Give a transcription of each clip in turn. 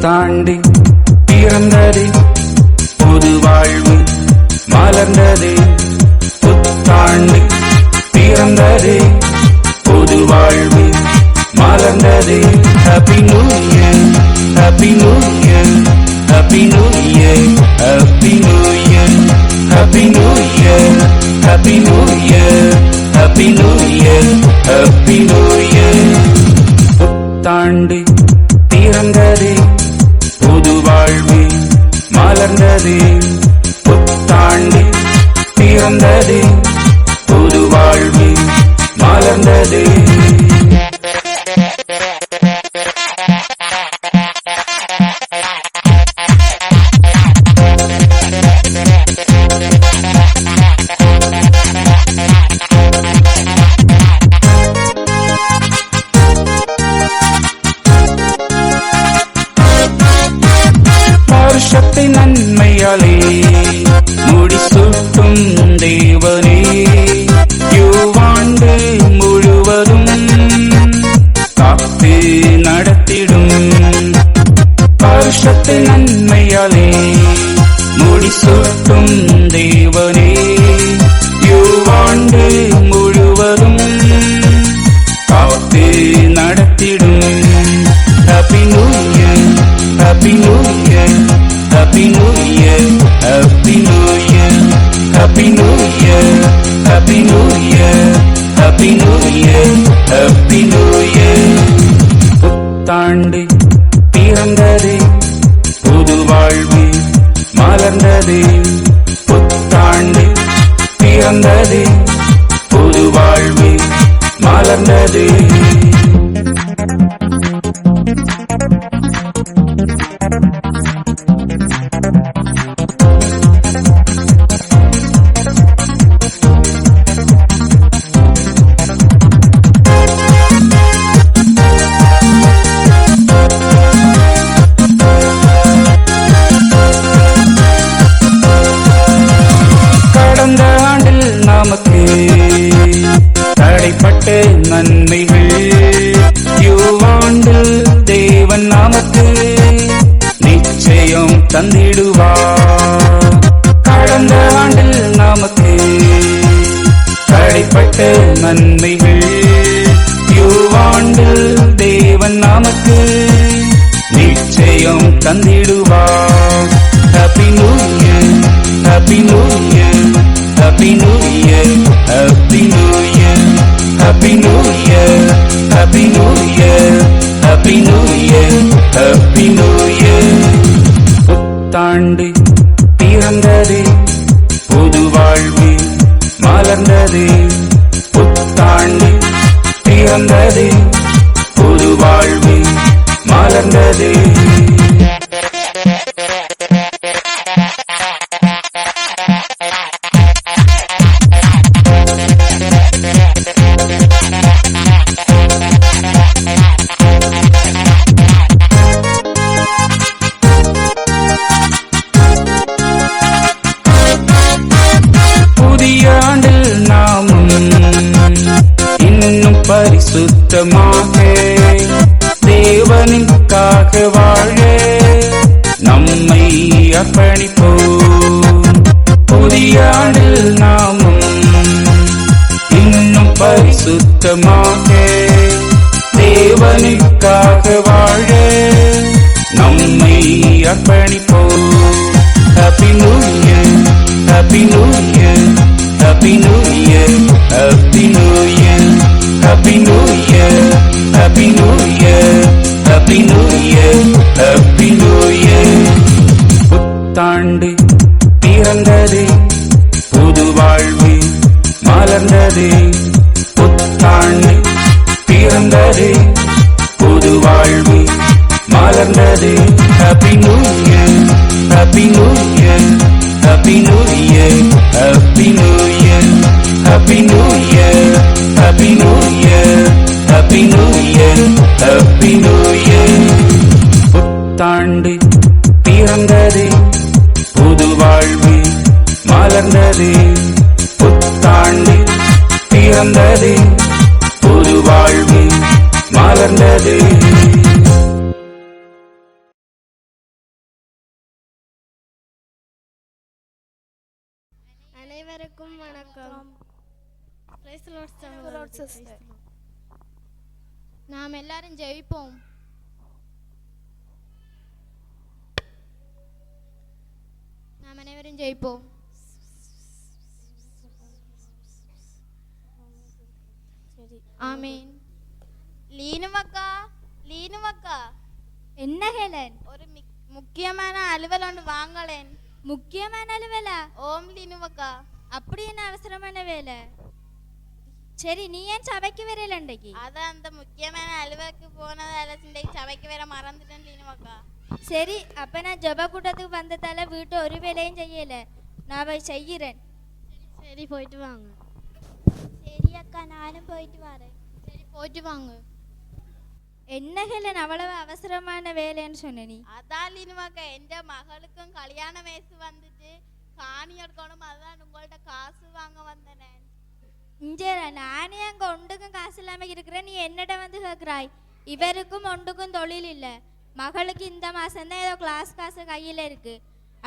தாண்டி பிறந்ததே புது வாழ்வு மலர்ந்ததே. புத்தாண்டு பிறந்ததே புது வாழ்வு மலர்ந்ததே. Happy new year, happy new year, happy new year, happy new year, happy new year, happy new year, happy new year, happy new year. புத்தாண்டு பிறந்ததே புது வாழ்வு மலர்ந்ததே. புத்தாண்டு பிறந்ததே புது வாழ்வு மலர்ந்ததே. வருஷத்தை நன்மையாலே முடிசூட்டும் தேவனே, இவ்வாண்டு முழுவதும் காத்து நடத்திடும். வருஷத்தை நன்மையாலே முடிசூட்டும் தேவனே, இவ்வாண்டு முழுவதும் காத்து நடத்திடும். Happy new year, happy new year, happy new year, happy new year, happy new year, happy new year, happy new year, happy new year. புத்தாண்டு பிறந்ததே புது வாழ்வு மலர்ந்ததே. புத்தாண்டு பிறந்ததே புது வாழ்வு மலர்ந்ததே. கடந்த ஆண்டில் நமக்கு தடைப்பட்ட நன்மைகள் இவ்வாண்டில் தேவன் நமக்கு நிச்சயம் தந்திடுவார். கடந்த ஆண்டில் நமக்கு தடைப்பட்ட நன்மைகள் இவ்வாண்டில் தேவன் நமக்கு நிச்சயம் தந்திடுவார். Happy new year, happy new year, happy new year, happy new year, happy new year, happy new year, happy new year, happy new year. புத்தாண்டு பிறந்ததே புது வாழ்வு மலர்ந்ததே. புத்தாண்டு பிறந்ததே புது வாழ்வு மலர்ந்ததே. புதிய ஆண்டில் நாமும் இன்னும் பரிசுத்தமாக தேவனுக்காக வாழ நம்மை அர்ப்பணிப்போம். புதிய ஆண்டில் நாமும் இன்னும் பரிசுத்தமாக தேவனுக்காக வாழ நம்மை அர்ப்பணிப்போம். Happy new year, happy new year, happy new year, happy new year, happy new year, happy new year, happy new year, happy new year. புத்தாண்டு பிறந்ததே புது வாழ்வு மலர்ந்ததே. புத்தாண்டு பிறந்ததே புது வாழ்வு மலர்ந்ததே. Happy new year, happy new year, Happy New Year, Happy New Year, Happy New Year, Happy New Year, Happy New Year, Happy New Year. புத்தாண்டு பிறந்தது, புது வாழ்வு மலர்ந்தது. புத்தாண்டு பிறந்தது, புது வாழ்வு மலர்ந்தது. அனைவருக்கும் வணக்கம். நாம் எல்லாரும் ஜெயிப்போம். நாம் அனைவரும் ஜெயிப்போம். ஆமீன். லீனுவக்கா, லீனுவக்கா, என்ன ஹெலன்? ஒரு முக்கியமான அலுவல் ஒன்று வாங்கலேன். முக்கியமான அலுவலா? ஓம் லீனுவக்கா. அப்படி என்ன அவசரமான வேலை? சரி, நீ ஏன் சபைக்கு வரல இன்றைக்கு? அதான் அந்த முக்கியமான அலுவலுக்கு போனதால இன்றைக்கு சபைக்கு வேற மறந்துட்டேன் லீனுவக்கா. சரி, அப்ப நான் ஜப கூட்டத்துக்கு வந்ததால வீட்டு ஒரு வேலையும் செய்யல. நான் போய் செய்கிறேன். சரி, போயிட்டு வாங்க. சரி அக்கா, நானும் போயிட்டு வரேன். சரி, போயிட்டு வாங்க. என்ன ஹெலன் அவ்வளவு அவசரமான வேலைன்னு சொன்ன நீ? அதான் லீனுவக்கா, எந்த மகளுக்கும் கல்யாண வயசு வந்துட்டு காணி எடுக்கணும். அதான் உங்கள்ட்ட காசு வாங்க வந்தேன். இஞ்சரா, நானே அங்க ஒன்றுக்கும் காசு இல்லாம இருக்கிறேன். நீ என்னிட வந்து கேட்கிறாய்? இவருக்கும் ஒன்றுக்கும் தொழில் இல்ல. மகளுக்கு இந்த மாசம் தான் ஏதோ கிளாஸ் காசு கையில இருக்கு.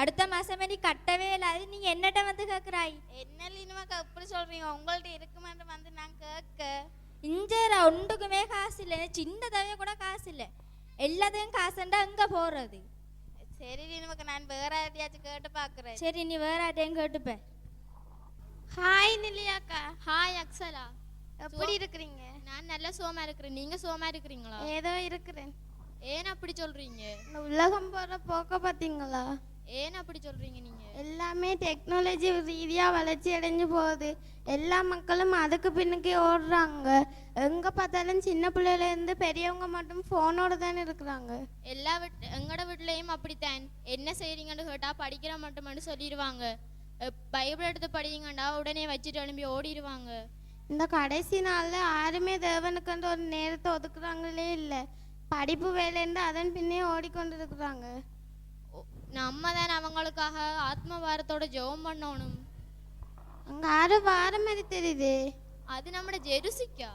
அடுத்த மாசமே நீ கட்டவே இல்லை. அது நீ என்னிட வந்து கேட்கிறாய்? என்ன லீனுவக்கா இப்படி சொல்றீங்க? உங்கள்ட்ட இருக்குமென்று வந்து நான் கேட்க. இஞ்சரா, ஒன்றுக்குமே காசு இல்லை. சின்ன தவிர கூட காசு இல்லை. எல்லாத்தையும் காசுண்டா எங்க போறது? சரி லீனுவக்கா, நான் வேற யாரையாச்சும் கேட்டு பாக்குறேன். சரி, நீ வேற யார்ட்டையும் கேட்டுப்ப. ஹாய் நிலியாக்கா. ஹாய் அக்ஸலா. எப்படி இருக்கிறீங்க? நான் நல்ல சோமா இருக்கிறேன். நீங்க சோமா இருக்கிறீங்களா? ஏதோ இருக்கிறேன். ஏன் அப்படி சொல்றீங்க? இந்த உலகம் போற போக்க பார்த்தீங்களா? ஏன் அப்படி சொல்றீங்க நீங்க? எல்லாமே டெக்னாலஜி ரீதியாக வளர்ச்சி அடைஞ்சு போகுது. எல்லா மக்களும் அதுக்கு பின்னுக்கே ஓடுறாங்க. எங்கே பார்த்தாலும் சின்ன பிள்ளையிலேருந்து பெரியவங்க மட்டும் ஃபோனோட தானே இருக்கிறாங்க. எங்களோட வீட்லேயும் அப்படித்தான். என்ன செய்றீங்கன்னு கேட்டால் படிக்கிற மட்டும்னு சொல்லிடுவாங்க. பைபிள் எடுத்து படிங்கண்டா உடனே வச்சுட்டு எழும்பி ஓடிடுவாங்க. இந்த கடைசி நாளில் யாருமே தேவனுக்குன்ற ஒரு நேரத்தை ஒதுக்குறாங்களே இல்லை. படிப்பு வேலைன்னு அதன் பின்னே ஓடிக்கொண்டு இருக்கிறாங்க. நம்ம தான் அவங்களுக்காக ஆத்ம பாரத்தோட ஜெபம் பண்ணணும். அங்கே யாரும் வார மாதிரி தெரியுது. அது நம்மட ஜெருசிக்கா.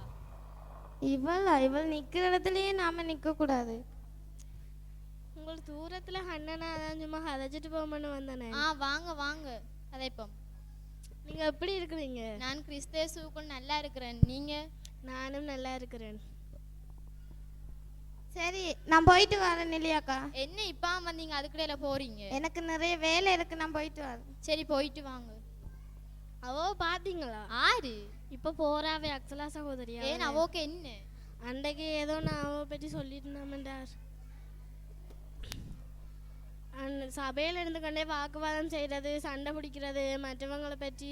இவள் நிற்கிற இடத்துலயே நாம நிற்கக்கூடாது. உங்களுக்கு தூரத்தில் அண்ணனா அதான் சும்மா கதைச்சிட்டு போகணும்னு வந்தானே. வாங்க வாங்க கதைப்போம். நீங்கள் எப்படி இருக்கிறீங்க? நான் கிறிஸ்தேசுக்குள் நல்லா இருக்கிறேன். நீங்கள்? நானும் நல்லா இருக்கிறேன். சரி, நான் போயிட்டு வரேன் நிலியாக்கா. என்ன இப்போ வந்தீங்க அதுக்கிடையில போறீங்க? எனக்கு நிறைய வேலை இருக்கு, நான் போயிட்டு வரேன். சரி, போயிட்டு வாங்க. அவோ பாத்தீங்களா? ஆறு இப்போ போறாவே அக்ஸலா சகோதரியா? ஏன் அவோக்கு என்ன? அன்றைக்கு ஏதோ நான் அவ பற்றி சொல்லிட்டு இருந்தேன்டார். சபையில் இருந்து கொண்டே வாக்குவாதம் செய்கிறது, சண்டை பிடிக்கிறது, மற்றவங்களை பற்றி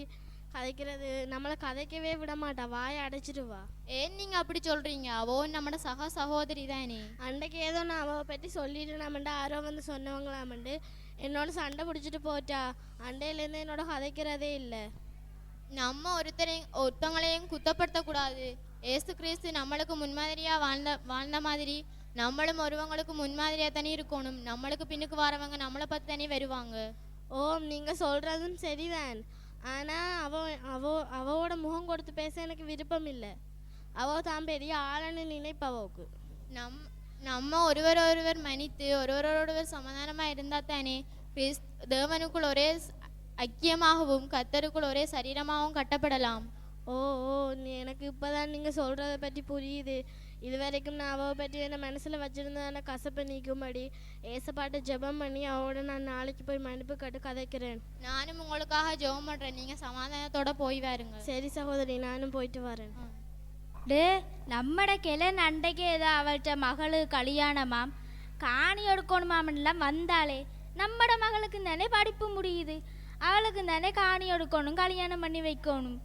கதைக்கிறது. நம்மளை கதைக்கவே விட மாட்டா, வாயை அடைச்சிடுவா. ஏன் நீங்க அப்படி சொல்றீங்க? அவோ நம்மட சகோதரி தானே. அன்றைக்கு ஏதோ நான் அவளை பற்றி சொல்லிட்டு நம்மண்ட யாரோ வந்து சொன்னவங்களாமண்டு என்னோட சண்டை பிடிச்சிட்டு போட்டா. அண்டையிலேருந்து என்னோட கதைக்கிறதே இல்லை. நம்ம ஒருத்தங்களையும் குத்தப்படுத்தக்கூடாது. ஏசு கிறிஸ்து நம்மளுக்கு முன்மாதிரியா வாழ்ந்த மாதிரி நம்மளும் ஒருவங்களுக்கு முன்மாதிரியா தானே இருக்கணும். நம்மளுக்கு பின்னுக்கு வரவங்க நம்மளை பற்றி தானே வருவாங்க. ஓம், நீங்கள் சொல்கிறதும் சரிதான். ஆனால் அவளோட முகம் கொடுத்து பேச எனக்கு விருப்பம் இல்லை. அவள் தான் பெரிய ஆளன்னு நினைப்பவோக்கு. நம்ம ஒருவர் மன்னித்து ஒருவரோடொருவர் சமாதானமாக இருந்தால் தானே தேவனுக்குள் ஒரே ஐக்கியமாகவும் கர்த்தருக்குள் ஒரே சரீரமாகவும் கட்டப்படலாம். ஓ ஓ, எனக்கு இப்போதான் நீங்கள் சொல்கிறத பற்றி புரியுது. இது வரைக்கும் நான் அவளை பற்றி என்ன மனசில் வச்சுருந்தேன். கசப்பை நீக்கும்படி ஏசப்பாட்ட ஜெபம் பண்ணி அவளோட நான் நாளைக்கு போய் மன்னிப்பு கட்டு கதைக்கிறேன். நானும் உங்களுக்காக ஜெபம் பண்ணுறேன். நீங்கள் சமாதானத்தோட போய் வாருங்க. சரி சகோதரி, நானும் போயிட்டு வரேன். டே, நம்மட கிளன் அண்டைக்கு ஏதோ அவள்கிட்ட மகளு கல்யாணமாம் காணி எடுக்கணுமாம்லாம் வந்தாளே. நம்மட மகளுக்கு தானே படிப்பு முடியுது, அவளுக்கு தானே காணி எடுக்கணும், கல்யாணம் பண்ணி வைக்கணும்.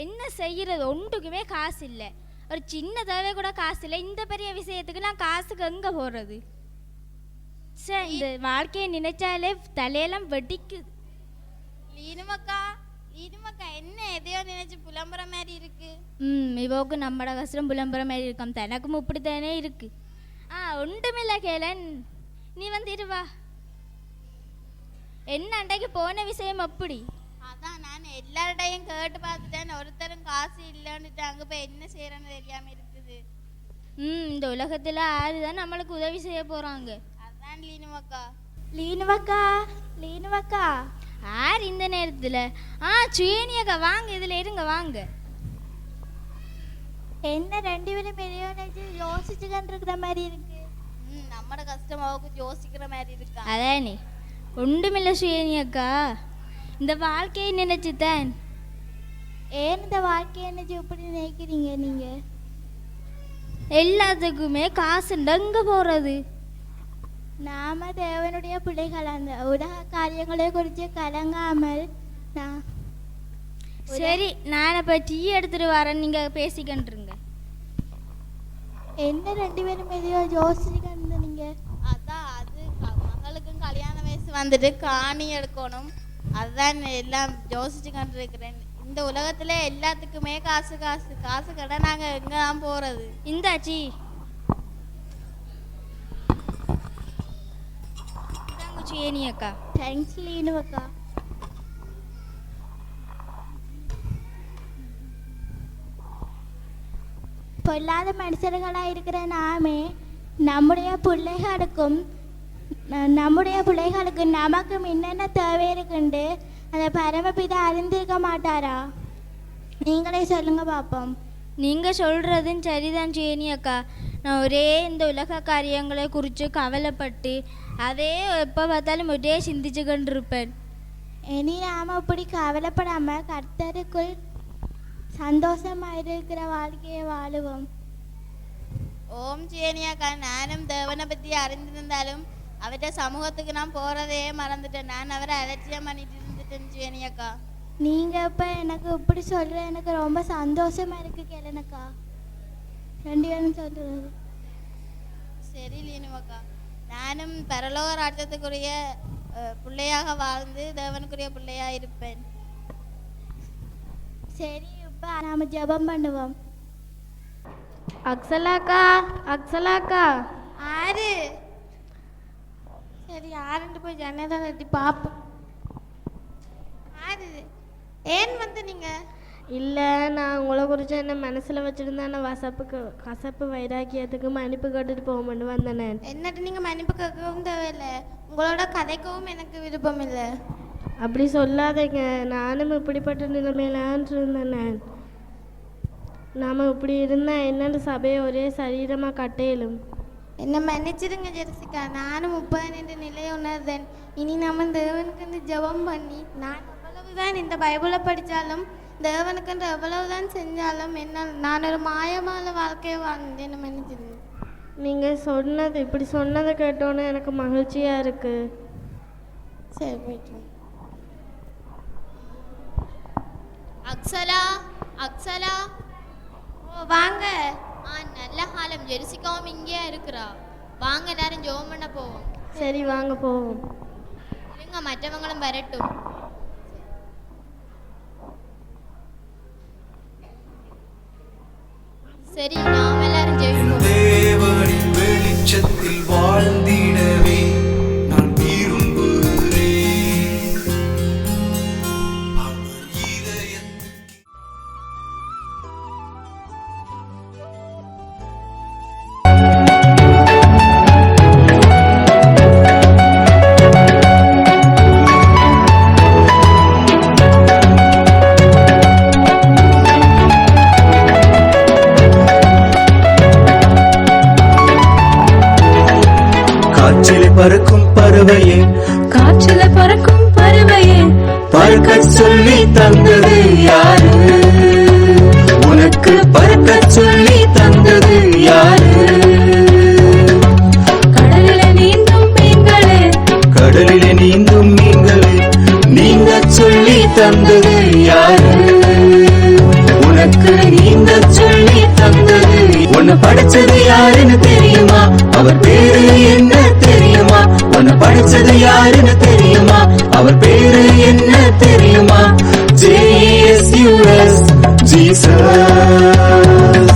என்ன செய்யறது? ஒன்றுக்குமே காசு இல்லை. ஒரு சின்ன தேவை கூட காசு இல்லை. இந்த பெரிய விஷயத்துக்கு நான் காசுக்கு எங்கே போகிறது? சரி, இந்த வாழ்க்கையை நினைச்சாலே தலையெல்லாம் வெடிக்குது. லீனுமக்கா என்ன எதையோ நினைச்சு புலம்புற மாதிரி இருக்கு. இவோக்கு நம்மட கஷ்டம் புலம்புற மாதிரி இருக்கும், தனக்கும் இப்படித்தானே இருக்கு. ஒன்றுமில்ல கேளன், நீ வந்துட்டு வா. என்ன அன்றைக்கு போன விஷயம் அப்படி? அதான் நான் எல்லார்டையும் கேட்டு பார்த்துட்டேன், ஒருத்தரும் காசு இல்லைன்னுட்டு அங்கே போய் என்ன செய்யறேன்னு தெரியாம இருக்குது. இந்த உலகத்துல ஆறுதான் நம்மளுக்கு உதவி செய்ய போறாங்க. அதான் லீனுமக்கா. லீனுவக்கா ஆர் இந்த நேரத்துல? சுயனியக்கா வாங்க, இதுல இருங்க வாங்க. என்ன ரெண்டு பேரும் பெரிய யோசிச்சு கண்டிருக்கிற மாதிரி இருக்கு. நம்மட கஷ்டம் அவருக்கு யோசிக்கிற மாதிரி இருக்கா. அதானே ஒன்றுமில்ல சுயனியக்கா, இந்த வாழ்க்கையை நினைச்சுதான். ஏன் இந்த வாழ்க்கையை நினைச்சு இப்படி நினைக்கிறீங்க நீங்க? எல்லாத்துக்குமே காசு எங்க போறது? நாம தேவனுடைய பிள்ளைகள், அந்த உலக காரியங்களை குறித்து கலங்காமல் சரி, நான் இப்ப டீ எடுத்துட்டு வரேன், நீங்க பேசிக்கிட்டுருங்க. என்ன ரெண்டு பேரும் எதையோ யோசிச்சுக்கிட்டு நீங்க? அதான் அது மகளுக்கும் கல்யாண வயசு வந்துட்டு காணி எடுக்கணும், அதுதான் எல்லாம் யோசிச்சு கண்டிருக்கிறேன். இந்த உலகத்துல எல்லாத்துக்குமே காசு காசு காசு கடை, நாங்க எங்க தான் போறது? இந்தாச்சி சுயனியக்கா. தேங்க்ஸ் லீனுவக்கா. பொல்லாத மனுஷர்களாக இருக்கிற நாமே நம்முடைய பிள்ளைகளுக்கு நமக்கும் என்னென்ன தேவை இருக்குண்டு அந்த பரமபிதா அறிந்திருக்க மாட்டாரா? நீங்களே சொல்லுங்க பார்ப்போம். நீங்க சொல்றதும் சரிதான் சுயனியக்கா. நான் ஒரே இந்த உலக காரியங்களை குறித்து கவலைப்பட்டு அதே எப்போ பார்த்தாலும் ஒரே சிந்திச்சு கொண்டிருப்பேன். இனி நாம இப்படி கவலைப்படாம கர்த்தருக்குள் சந்தோஷமாக இருக்கிற வாழ்க்கையை வாழுவோம். ஓம் ஜேனியாக்கா, நானும் தேவனை பற்றி அறிந்திருந்தாலும் அவர்கிட்ட சமூகத்துக்கு நான் போறதே மறந்துட்டேன். நான் அவரை அலட்சியம் பண்ணிட்டு இருந்துட்டேன் ஜேனியாக்கா. நீங்க இப்ப எனக்கு இப்படி சொல்ற எனக்கு ரொம்ப சந்தோஷமா இருக்கு கேளனக்கா. ரெண்டு பேரும் சொல்றது சரி லீனுவக்கா, நானும் பரலோக ராஜ்யத்துக்குரிய பிள்ளையாக வாழ்ந்து தேவனுக்குரிய பிள்ளையா இருப்பேன். சரி, இப்ப நாம ஜெபம் பண்ணுவோம். அக்ஸலாக்கா ஆறு சரி, ஆறுண்டு போய் ஜன்னலை தட்டி பார்ப்போம். ஆறு ஏன் வந்து நீங்க? இல்லை, நான் உங்களை குறித்து என்ன மனசில் வச்சுருந்தேன். கசப்பு வைராக்கியத்துக்கு மன்னிப்பு கேட்டுட்டு போகணும்னு வந்தேனே. என்னட்டு நீங்கள் மன்னிப்பு கேட்கவும் தேவையில்லை, உங்களோட கதைக்கவும் எனக்கு விருப்பம் இல்லை. அப்படி சொல்லாதீங்க, நானும் இப்படிப்பட்ட நிலைமையிலான் இருந்தேன். நாம் இப்படி இருந்தால் என்னென்னு சபையை ஒரே சரீரமாக கட்டையிலும். என்னை மன்னிச்சிடுங்க ஜெர்சிகா, நானும் 30 நிலையை உணர்ந்தேன். இனி நம்ம தேவனுக்கு ஜெபம் பண்ணி நான் எவ்வளவுதான் இந்த பைபிளை படித்தாலும் தேவனுக்கு எவ்வளவுதான் செஞ்சாலும் நான் ஒரு மாயமான வாழ்க்கையை வாழ்ந்தேன். என்ன மன்னிச்சிடுங்க. நீங்கள் இப்படி சொன்னதை கேட்டோன்னே எனக்கு மகிழ்ச்சியாக இருக்குது. சரி, போயிட்டு அக்ஸலா வாங்க. நல்ல காலம், ஜெர்சிகாவும் இங்கேயா இருக்கிறா. வாங்க எல்லாரும் ஜெபம் பண்ண போவோம். சரி வாங்க போவோம். இல்லைங்க, மற்றவங்களும் வரட்டும். சரி, நாம் எல்லாரும் ஜெபிப்போம். தேவனின் வெளிச்சத்தில் வாழ்ந்திடவே நான் விரும்புகிறேன். அவர் இதயத்தில் காற்றில பறக்கும் பறவையே பறக்க சொல்லி தந்தது யாரு? உனக்கு பறக்க சொல்லி தந்தது யாரு? கடலிலே நீந்தும் மீன்களே நீங்க சொல்லி தந்தது யாரு? உனக்கு நீங்க சொல்லி தந்தது. உன்னை படைச்சது யாருன்னு தெரியுமா? அவர் பேரு என்ன தெரியுமா? அவர் பேரு என்ன தெரியுமா? JESUS Jesus,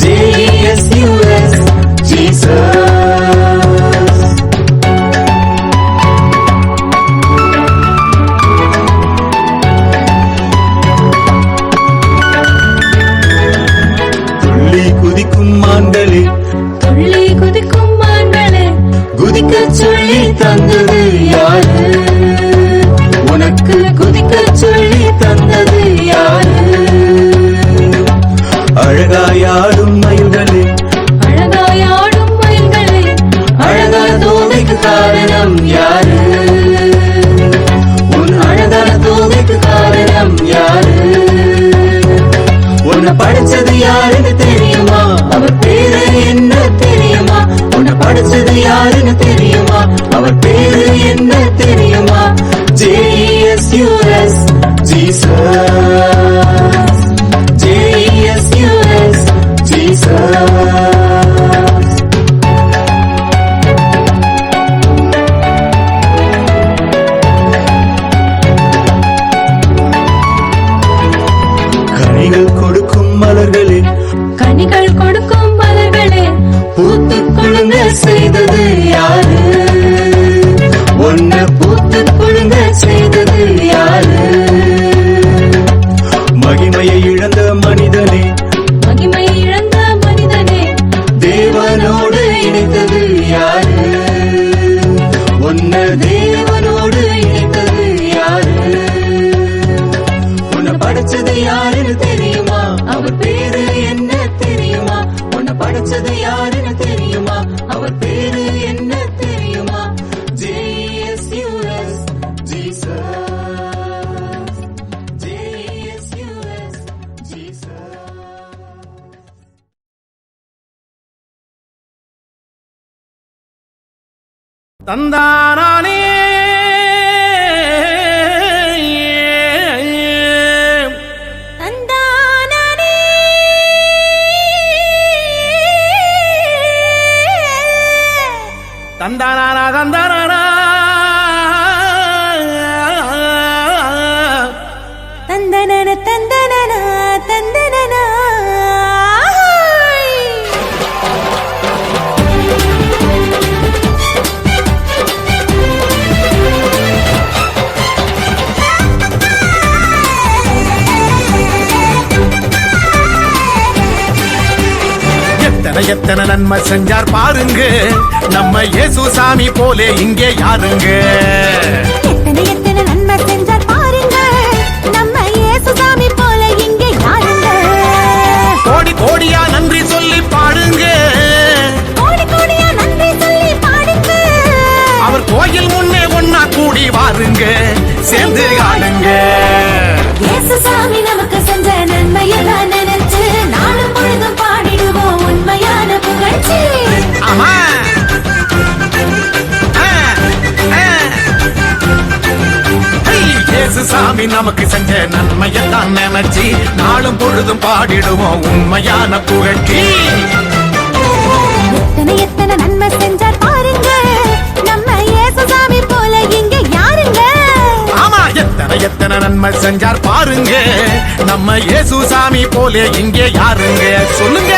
JESUS Jesus. துள்ளி குதிக்கும் மான்களே, துள்ளி குதிக்கும் மான்களே, குதிக்க சொல்லி தந்தது யாரு? உனக்கு குதிக்க சொல்லி தந்தது யாரு? அழகாயாடும் மயில்களே, அழகாயாடும் மயில்களே, அழகான தோகைக்கு காரணம் யாரு? உன் அழகான தோகைக்கு காரணம் யாரு? உன்னை படைச்சது யாருன்னு தெரியுமா? அவர் பேரு என்ன தெரியுமா? உன்னை படைச்சது யாருன்னு தெரியுமா? அவர் பேரு என்ன தெரியுமா? JESUS Jesus, JESUS Jesus. கனிகள் கொடுக்கும் மலர்களே, கனிகள் கொடுக்கும் மலர்களே, பூத்து குலுங்க செய்தது யாரு? உன்னை பூத்து குலுங்க செய்தது யாரு? மகிமையை இழந்த மனிதனே, மகிமை இழந்த மனிதனே, தேவனோடு இணைத்தது யாரு? உன்னை தேவனோடு இணைத்தது யாரு? உன்னை படைச்சது யாருன்னு தெரியுமா? அவர் பேரு என்ன தெரியுமா? உன்னை படைச்சது யாருன்னு தெரியுமா? அவர் பேரு என்ன தெரியுமா? JESUS Jesus, JESUS Jesus. தந்தானே தந்தானே, தந்தானா தந்தானா தந்தனன தந்தனன தந்தனன. எத்தனை எத்தனை நன்மை செஞ்சார் பாருங்க, நம்ம இயேசு சாமி போலே இங்கே யாருங்க? எத்தனை எத்தனை நன்மை செஞ்சார் பாருங்க, நம்ம இயேசுசாமி போல இங்கே யாருங்க? கோடி கோடியா நன்றி சொல்லி பாடுங்க, கோடி கோடியா நன்றி சொல்லி பாடுங்க. அவர் கோயில் முன்னே ஒன்னா கூடி வாருங்க, சேர்ந்து ஆடுங்க. இயேசுசாமி நமக்கு செஞ்ச நன்மையெல்லாம் நினைச்சு நாளும் பொழுதும் பாடிடுவோம் உண்மையான புகழ்ச்சி. ஆமா இயேசு சாமி நமக்கு செஞ்ச நன்மையெல்லாம் நினைச்சு நாளும் பொழுதும் பாடிடுவோம் உண்மையான புகழ்ச்சி. எத்தனை எத்தனை நன்மை செஞ்சார் பாருங்க, நம்ம இயேசுசாமி போல இங்க யாருங்க? ஆமா எத்தனை எத்தனை நன்மை செஞ்சார் பாருங்க, நம்ம இயேசு சாமி போலே இங்கே யாருங்க? சொல்லுங்க.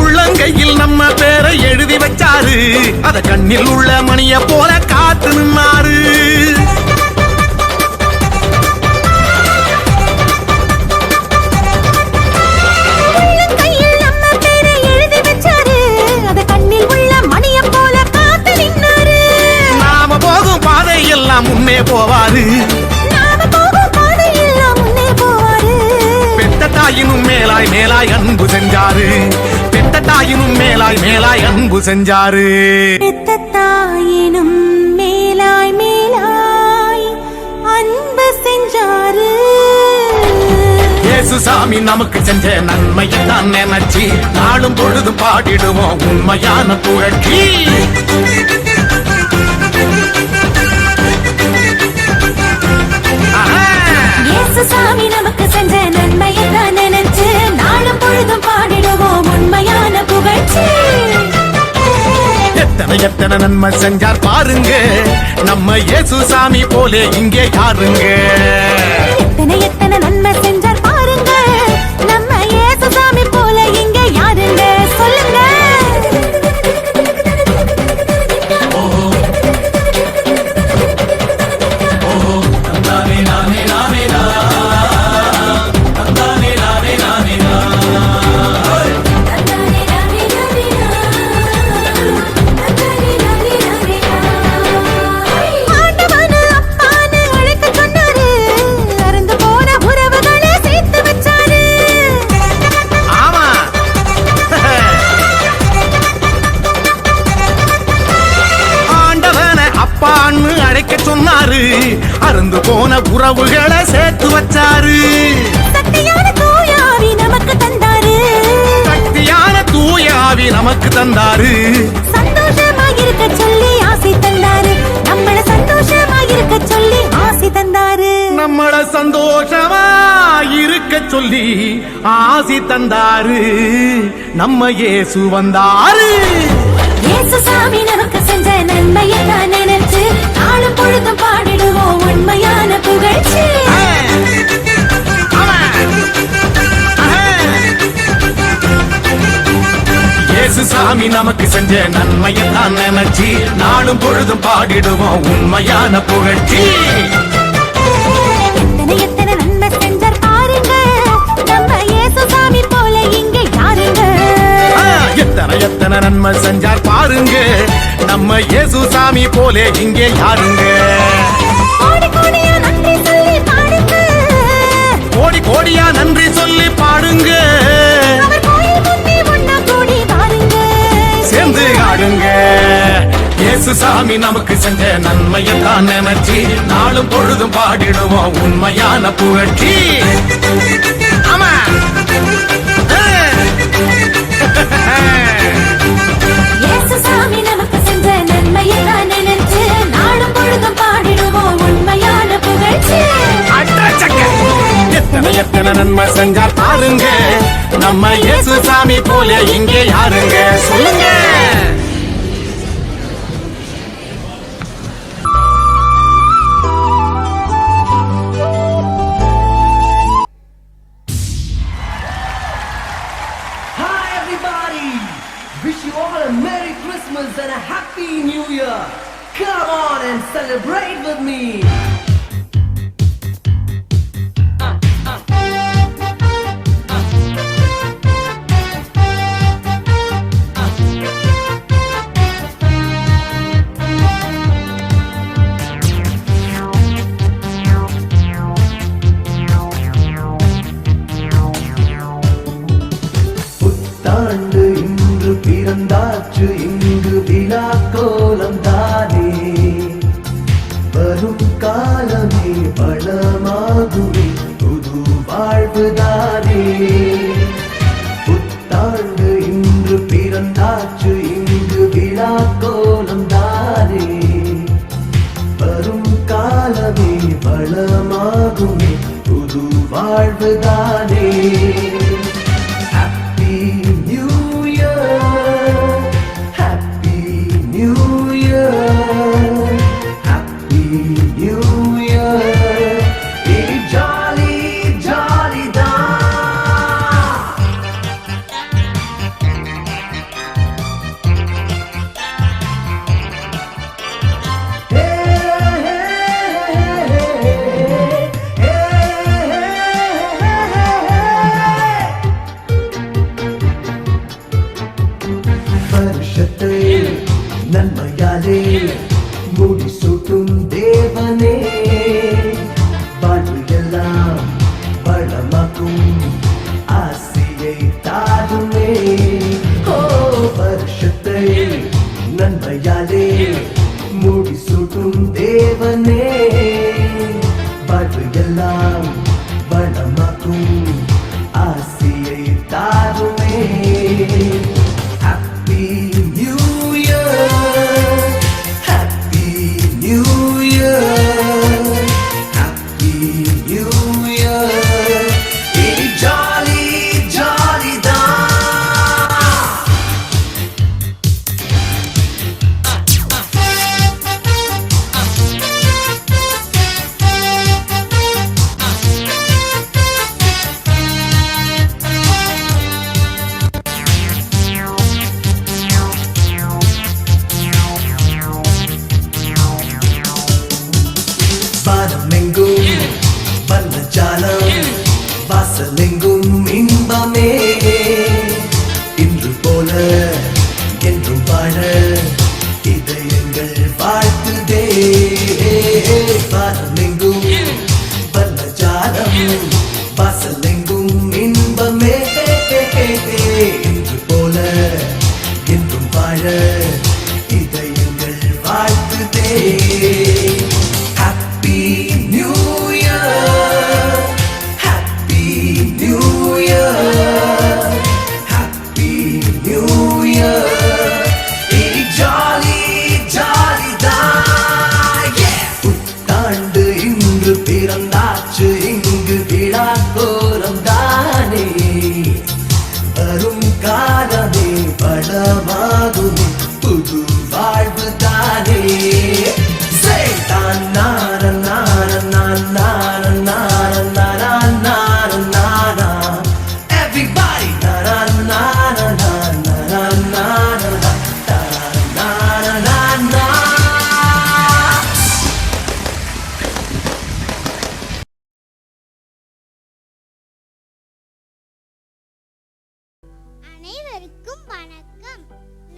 உள்ளங்கையில் நம்ம பேரை எழுதி வச்சாரு, அத கண்ணில் உள்ள மணிய போல காத்து நின்னாரு. கையில் நம்ம பேரை எழுதி வச்சாரு, அத கண்ணில் உள்ள மணிய போல காத்து நின்னாரு. நாம போகும் பாதை எல்லாம் முன்னே போவாரு, நாம போகும் பாதையெல்லாம் முன்னே போவாரு. பெத்த தாயினும் மேலாய் மேலாய் அன்பு செஞ்சாரு, பெத்த தாயினும் மேலாய் மேலாய் அன்பு செஞ்சாரு. பெத்த தாயினும் மேலாய் மேலாய் அன்பு செஞ்சாரு. இயேசு சாமி நமக்கு செஞ்ச நன்மையெல்லாம் நினைச்சு நாளும் பொழுது பாடிடுவோம் உண்மையான புகழ்ச்சி. எத்தனை நன்மை செஞ்சார் பாருங்க நம்ம இயேசு சாமி போலே இங்கே யாருங்க எத்தனை எத்தனை நன்மை செஞ்சார் பாருங்க நம்ம இயேசு சாமி போல இங்க யாருங்க சொல்லுங்க சொன்னாரு அருந்து போன உறவுகளை சேர்த்து வச்சாரு சக்தியான தூயாவி நமக்கு தந்தாரு சக்தியான தூயாவி நமக்கு தந்தாரு சந்தோஷமாயிருக்க சொல்லி ஆசை தந்தாரு நம்மள சந்தோஷமாயிருக்க சொல்லி ஆசை தந்தாரு நம்மள சந்தோஷமா இருக்க சொல்லி ஆசி தந்தாரு நம்ம இயேசு வந்தாரு இயேசு சாமி நமக்கு செஞ்ச நன்மையை நான் நினைச்சு நாளும் பொழுதும் பாடிடுவோம் உண்மையான புகழ்ச்சி இயேசு சாமி நமக்கு செஞ்ச நன்மையை தான் நினைச்சு நாளும் பொழுதும் பாடிடுவோம் உண்மையான புகழ்ச்சி எத்தனை எத்தனை நன்மை செஞ்சார் பாருங்க நம்ம இயேசு சாமி போல இங்க யாருங்க எத்தனை எத்தனை நன்மை செஞ்சார் பாருங்க நம்ம இயேசு சாமி போலே இங்கே யாருங்க கோடி கோடியா நன்றி சொல்லி பாடுங்க கோடி கோடியா நன்றி சொல்லி பாடுங்க அவர் கோயில் முன்னே ஒண்ணா கூடி பாருங்க சேர்ந்து ஆடுங்க இயேசு சாமி நமக்கு செஞ்ச நன்மையை தான் நினைச்சு நாளும் பொழுதும் பாடிடுவோம் உண்மையான புகழ்ச்சி ஆமா இயேசு சாமி நமக்கு செஞ்ச நன்மையை நான் நினைச்சு நாளும் பொழுதும் பாடிடுவோம் உண்மையான புகழ்ச்சி எத்தனை எத்தனை நன்மை செஞ்சார் பாருங்க நம்ம இயேசு சாமி போல இங்கே யாருங்க சொல்லுங்க Wish you all a Merry Christmas and a Happy New Year. Come on and celebrate with me. புத்தாண்டு இன்று பிறந்தாச்சு இங்கு விழா கோலம் தானே வரும் காலமே வளமாகுமே புது வாழ்வுதானே புத்தாண்டு இன்று பிறந்தாச்சு இங்கு விழா கோலம் தானே வரும் காலமே வளமாகுமே புது வாழ்வுதானே நன்மையாலே முடிசூட்டும் தேவனே வாழ்வு எல்லாம் வளமாக்கும் ஆசையை தாருமே ஓ வருஷத்தை நன்மையாலே முடிசூட்டும் தேவனே வாழ்வு எல்லாம் வளமாக்கும் ஆசையை தாருமே பரமெங்கும் வர்ணஜாலம் வாசலெங்கும் இன்பமே இன்று போல என்றும் வாழ இதயங்கள் வாழ்த்துதே பரமெங்கும் வர்ணஜாலம் வாசலெங்கும் இன்பமே இன்று போல என்றும் வாழ இதயங்கள் வாழ்த்துதே Happy New Year Happy New Year Happy New Year Hey jolly jolly da yeah புத்தாண்டு இன்று பிறந்தாச்சு இங்கு விழா கோலம் தானே வரும் காலமே பலமாகுமே புது வாழ்வு தானே Everybody அனைவருக்கும் வணக்கம்.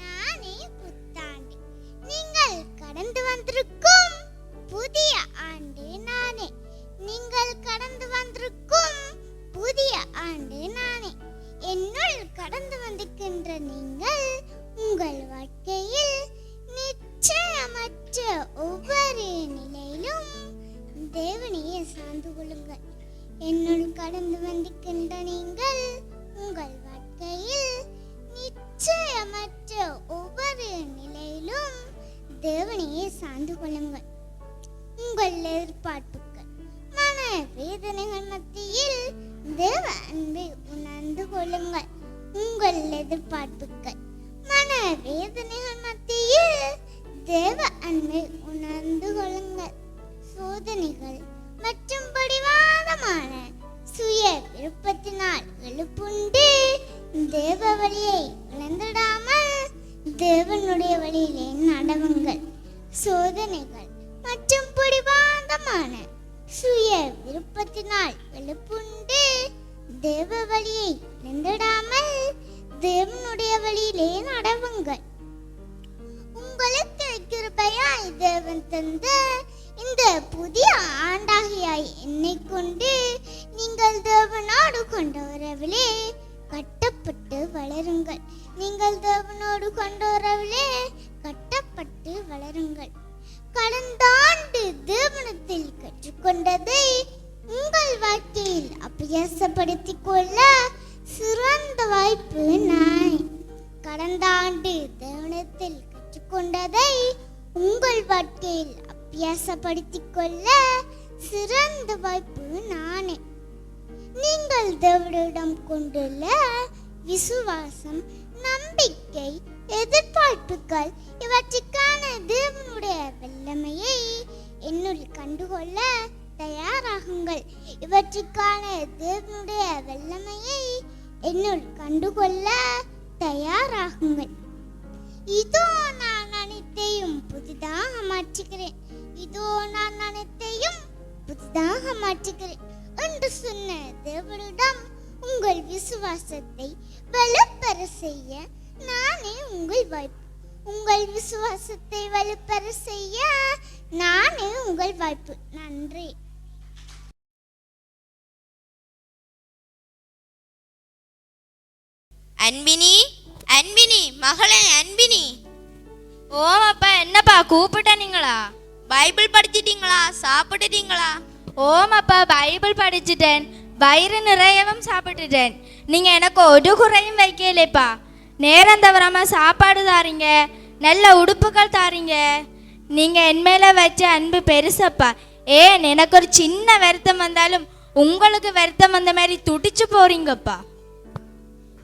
நானே புத்தாண்டு. நீங்கள் கடந்து வந்திருக்கும் புதிய ஆண்டு நானே. நீங்கள் கடந்து வந்திருக்கும் புதிய ஆண்டு நானே. என்னுள் கடந்து வந்திருக்கின்ற நீங்கள் உங்கள் வாழ்க்கையில் நிச்சயமற்ற ஒவ்வொரு நிலையிலும் தேவனையே சார்ந்து கொள்ளுங்கள். என்னுள் கடந்து வந்திருக்கின்ற நீங்கள் உங்கள் வாழ்க்கையில் நிச்சயமற்ற ஒவ்வொரு நிலையிலும் தேவனையே சார்ந்து கொள்ளுங்கள். உங்கள் எதிர்பார்ப்புகள் மன வேதனைகள் மத்தியில் தேவ அன்பை உணர்ந்து கொள்ளுங்கள். உங்கள் எதிர்பார்ப்புகள் மன வேதனைகள் மத்தியில் தேவ அன்பை உணர்ந்து கொள்ளுங்கள். சோதனைகள் மற்றும் பிடிவாதமான சுய விருப்பத்தினால் எழுப்புண்டு தேவ வழியை இழந்திடாமல் தேவனுடைய வழியிலே நடவுங்கள். சோதனைகள் மற்றும் பிடிவாதமான சுய விருப்பத்தினால் எழுப்புண்டு தேவ வழியை இழந்திடாமல் தேவனுடைய வழியிலே நடவுங்கள். உங்களுக்கு கிருபையாய் தேவன் தந்த இந்த புதிய ஆண்டாகியாய் என்னை கொண்டு நீங்கள் தேவனோடு கொண்ட உறவிலே கட்டப்பட்டு வளருங்கள். நீங்கள் தேவனோடு கொண்ட உறவிலே கட்டப்பட்டு வளருங்கள். கடந்த ஆண்டு தேவனத்தில் கற்றுக்கொண்டதை உங்கள் வாழ்க்கையில் அபியாசப்படுத்திக் கொள்ள சிறந்த வாய்ப்பு நான். கடந்த ஆண்டு தேவனத்தில் கற்றுக்கொண்டதை உங்கள் வாழ்க்கையில் அபியாசப்படுத்திக் கொள்ள சிறந்த வாய்ப்பு நானே. நீங்கள் தேவனிடம் கொண்டுள்ள விசுவாசம், நம்பிக்கை, எதிர்பார்ப்புகள் இவற்றுக்கான தேவனுடைய வல்லமையை என்னுள் கண்டுகொள்ள தயாராகுங்கள். இவற்றுக்கான தேவனுடைய வல்லமையை என்னுள் கண்டுகொள்ள தயாராகுங்கள். இதோ நான் அனைத்தையும் புதிதாக மாற்றுகிறேன். இதோ நான் அனைத்தையும் புதிதாக மாற்றுகிறேன் என்று சொன்ன தேவனிடம் உங்கள் விசுவாசத்தை வலுப்பெற செய்ய நானே உங்கள் வாய்ப்பு. உங்கள் விசுவாசத்தை வலுப்பெற செய்ய நானே உங்கள் வாய்ப்பு. நன்றி. அன்பினி, அன்பினி, மகளே அன்பினி. ஓமாப்பா, என்னப்பா கூப்பிட்டீங்களா? பைபிள் படிச்சிட்டீங்களா? சாப்பிட்டுட்டீங்களா? ஓமாப்பா, பைபிள் படிச்சுட்டேன். வயிறு நிறையவும் சாப்பிட்டுட்டேன். நீங்க எனக்கு ஒரு குறையும் வைக்கலைப்பா. நேரம் தவறாம சாப்பாடு தாரீங்க, நல்ல உடுப்புகள் தாரீங்க. நீங்க என் மேல வச்ச அன்பு பெருசப்பா. ஏன் எனக்கு ஒரு சின்ன வருத்தம் வந்தாலும் உங்களுக்கு வருத்தம் வந்த மாதிரி துடிச்சு போறீங்கப்பா.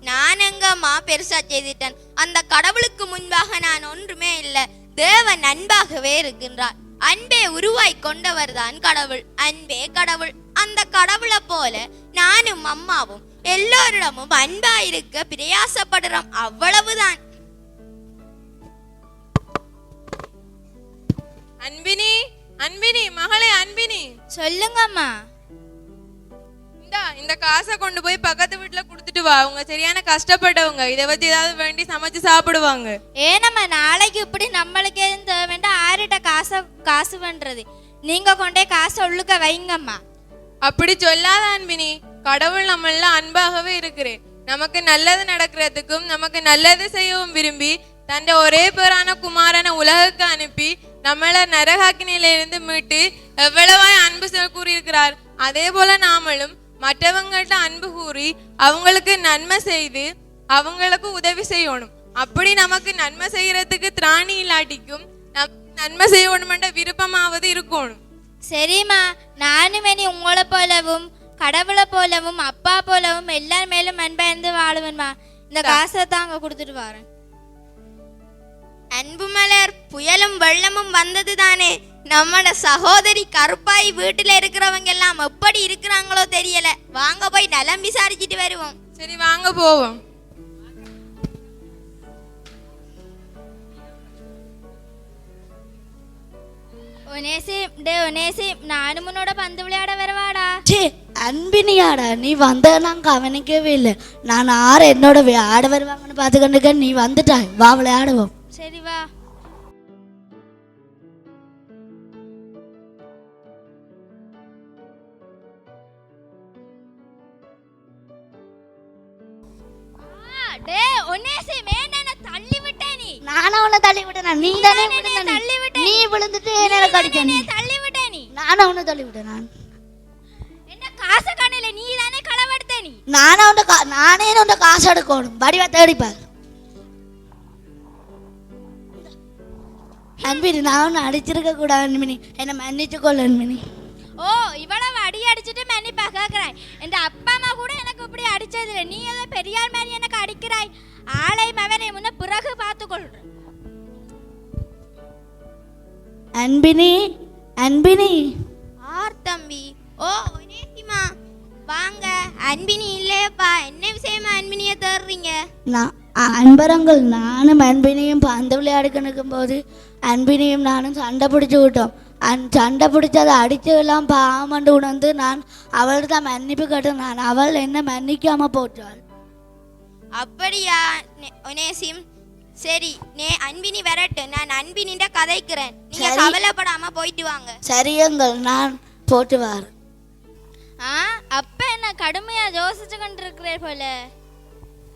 நான் எங்கம்மா பெருசா செய்துட்டேன்? அந்த கடவுளுக்கு முன்பாக நான் ஒன்றுமே இல்லை. தேவன் அன்பாகவே இருக்கின்றார். அன்பே உருவாய் கொண்டவர் தான் கடவுள். அன்பே கடவுள். அந்த கடவுளை போல நானும் அம்மாவும் எல்லோரிடமும் அன்பா இருக்க பிரயாசப்படுறோம், அவ்வளவுதான். அன்பினி, அன்பினி, மகளே அன்பினி, சொல்லுங்கம்மா. இந்த காசை கொண்டு போய் பக்கத்து வீட்டுல குடுத்துட்டு வா. அவங்க சரியான கஷ்டப்பட்டவங்க, இதை வச்சு ஏதாவது வேண்டி சமைச்சு சாப்பிடுவாங்க. ஏனம்மா நாளைக்கு இப்படி நம்மளுக்கே வேண்டாம் ஆறிட்ட காசு பண்றது. நீங்க கொண்டே காசை உள்ளுக்க வைங்கம்மா. அப்படி சொல்லாத அன்பினி, கடவுள் நம்மள அன்பாகவே இருக்கிறேன். நமக்கு நல்லது நடக்கிறதுக்கும் நமக்கு நல்லது செய்யவும் விரும்பி தன் ஒரே பேரான குமாரனை உலகுக்கு அனுப்பி நம்மள நரகாக்கினிலிருந்து மீட்டு எவ்வளவாய் அன்பு கூறியிருக்கிறார். அதே போல நாமளும் மற்றவங்கள்ட்ட அன்பு கூறி அவங்களுக்கு நன்மை செய்து அவங்களுக்கு உதவி செய்யணும். அப்படி நமக்கு நன்மை செய்யறதுக்கு திராணி இல்லாட்டிக்கும் நன்மை செய்யணும்ன்ற விருப்பமாவது இருக்கணும். சரிம்மா, நானும் இனி உங்களை போலவும் கடவுளை போலவும் அப்பா போலவும் எல்லார் மேலும் அன்பு வாழுவேன்மா. இந்த காசை தாங்க கொடுத்துட்டு வரேன். அன்பு மலர், புயலும் வெள்ளமும் வந்தது தானே. நம்மளோட சகோதரி கருப்பாய் வீட்டுல இருக்கிறவங்க எல்லாம் எப்படி இருக்கிறாங்களோ தெரியல. வாங்க போய் நலம் விசாரிச்சுட்டு வருவோம். சரி வாங்க போவோம். நானும் உன்னோட பந்து விளையாட வரவாடா. அன்பினியாடா, நீ வந்த நான் கவனிக்கவே இல்லை. நான் ஆறு என்னோட ஆட வருவாங்கன்னு பார்த்துக்கண்டுக்க நீ வந்துட்டாய். வா விளையாடுவோம். சரி வா. தள்ளி விட்ட நீ. நானும் உன்னை தள்ளி விட்டேன். நீ தானே தள்ளி விட்ட. நீ விழுந்துட்டு என்ன கடிச்ச நீ. தள்ளி விட்ட நீ. நானும் உன்னை தள்ளி விட்டேன். நான் என்ன காசு கண்ணில நீ தானே களவெடுத்த நீ. நானே உன்னை காசு எடுக்கணும். வடிவா தேடிப்பார். அன்பினி, நான் உன்னை அடிச்சிருக்க கூடாது அன்பினி. என்ன மன்னிச்சு கொள்ள அன்பினி. ஓ, இவ்வளவு அடி அடிச்சுட்டு மன்னிப்பா கேட்கிறாய். என் அப்பா அம்மா கூட எனக்கு இப்படி அடிச்சது இல்லை. நீ ஏதோ பெரியார் மாதிரி எனக்கு அடிக்கிறாய். ஆளை மவனை முன்ன பிறகு பார்த்து கொள்ற. அன்பினி, அன்பினி. ஆர் தம்பி. ஓ நேசிமா, வாங்க. அன்பினி இல்லையப்பா, என்ன விஷயமா அன்பினிய தேடுறீங்க? அன்பரங்கள், நானும் அன்பினியும் பந்து விளையாடுக்கு நிற்கும் போது அன்பினியும் நானும் சண்டை பிடிச்சி விட்டோம். சண்டை பிடிச்சி அதை அடிச்சதெல்லாம் பாமண்டு உணர்ந்து நான் அவள்கிட்ட தான் மன்னிப்பு கேட்டேன். நான் அவள் என்ன மன்னிக்காம போட்டாள். அப்படியா நேசிம்? சரி, அன்பினி வரட்டும், நான் அன்பினிட்ட கதைக்கிறேன். நீங்க கவலைப்படாம போயிட்டு வாங்க. சரியங்கள், நான் போட்டு வார். அப்ப என்ன கடுமையா யோசிச்சு கொண்டிருக்கிறேன் போல.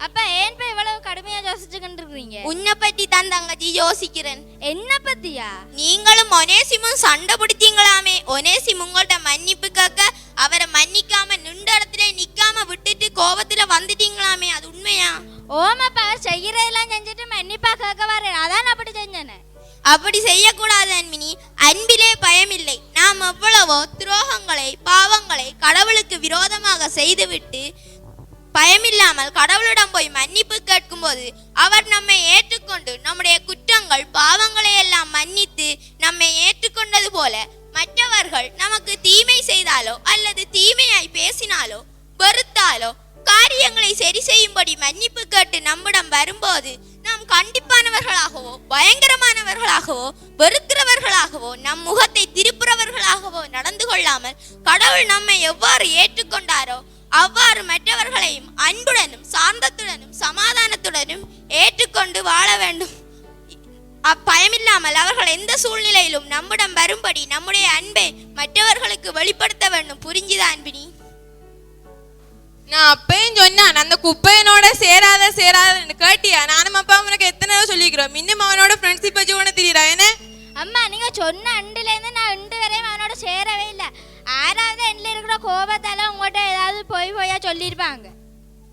அப்ப ஏன் போய் இவ்வளவு கடுமையா யோசிச்சு கொண்டிருக்கீங்க? உன்னை பத்தி தான் தங்கச்சி யோசிக்கிறேன். என்ன பத்தியா? நீங்களும் ஒனேசிமும் சண்டை பிடித்தீங்களாமே. ஒனேசிம் உங்கள்ட்ட மன்னிப்பு கேட்க அவரை மன்னிக்காம நின்ற இடத்துல நிக்காம விட்டுட்டு கோபத்துல வந்துட்டீங்களாமே, அது உண்மையா? ஓமாப்பா, அவர் செய்யறதெல்லாம் செஞ்சுட்டு மன்னிப்பா கேட்க வர, அதான் அப்படி செஞ்சேன். அப்படி செய்யக்கூடாது அன்பினி. அன்பிலே பயமில்லை. நாம் எவ்வளவோ துரோகங்களை பாவங்களை கடவுளுக்கு விரோதமாக செய்துவிட்டு பயமில்லாமல் கடவுளிடம் போய் மன்னிப்பு கேட்கும் போது அவர் நம்மை ஏற்றுக்கொண்டு நம்முடைய குற்றங்கள் பாவங்களை எல்லாம் மன்னித்து நம்மை ஏற்றுக்கொண்டது போல மற்றவர்கள் நமக்கு தீமை செய்தாலோ அல்லது தீமையாய் பேசினாலோ வெறுத்தாலோ காரியங்களை சரி செய்யும்படி மன்னிப்பு கேட்டு நம்மிடம் வரும்போது நாம் கண்டிப்பானவர்களாகவோ பயங்கரமானவர்களாகவோ வெறுக்கிறவர்களாகவோ நம் முகத்தை திருப்புறவர்களாகவோ நடந்து கொள்ளாமல் கடவுள் நம்மை எவ்வாறு ஏற்றுக்கொண்டாரோ அவ்வாறு மற்றவர்களையும் அன்புடனும் சாந்தத்துடனும் சமாதானத்துடனும் ஏற்றுக்கொண்டு வாழ வேண்டும். பயமில்லாமல் அவர்கள் எந்த சூழ்நிலையிலும் நம்மிடம் வரும்படி நம்முடைய அன்பை மற்றவர்களுக்கு வெளிப்படுத்த வேண்டும். புரிஞ்சுதா அன்பினி? நான் அப்பயும் சொன்னான், அந்த குப்பையனோட சேராத கேட்டியா? நானும் அப்பா உனக்கு எத்தனை சொல்லிக்கிறோம். இன்னும் அவனோட ஃப்ரெண்ட்ஷிப் வச்சு உன தெரியுறா என்ன? அம்மா, நீங்க சொன்ன அண்டுலேருந்து நான் இண்டு வரையும் அவனோட சேரவே இல்லை. யாராவது என்ல இருக்கிற கோபத்தால உங்கள்கிட்ட ஏதாவது போயா சொல்லியிருப்பாங்க.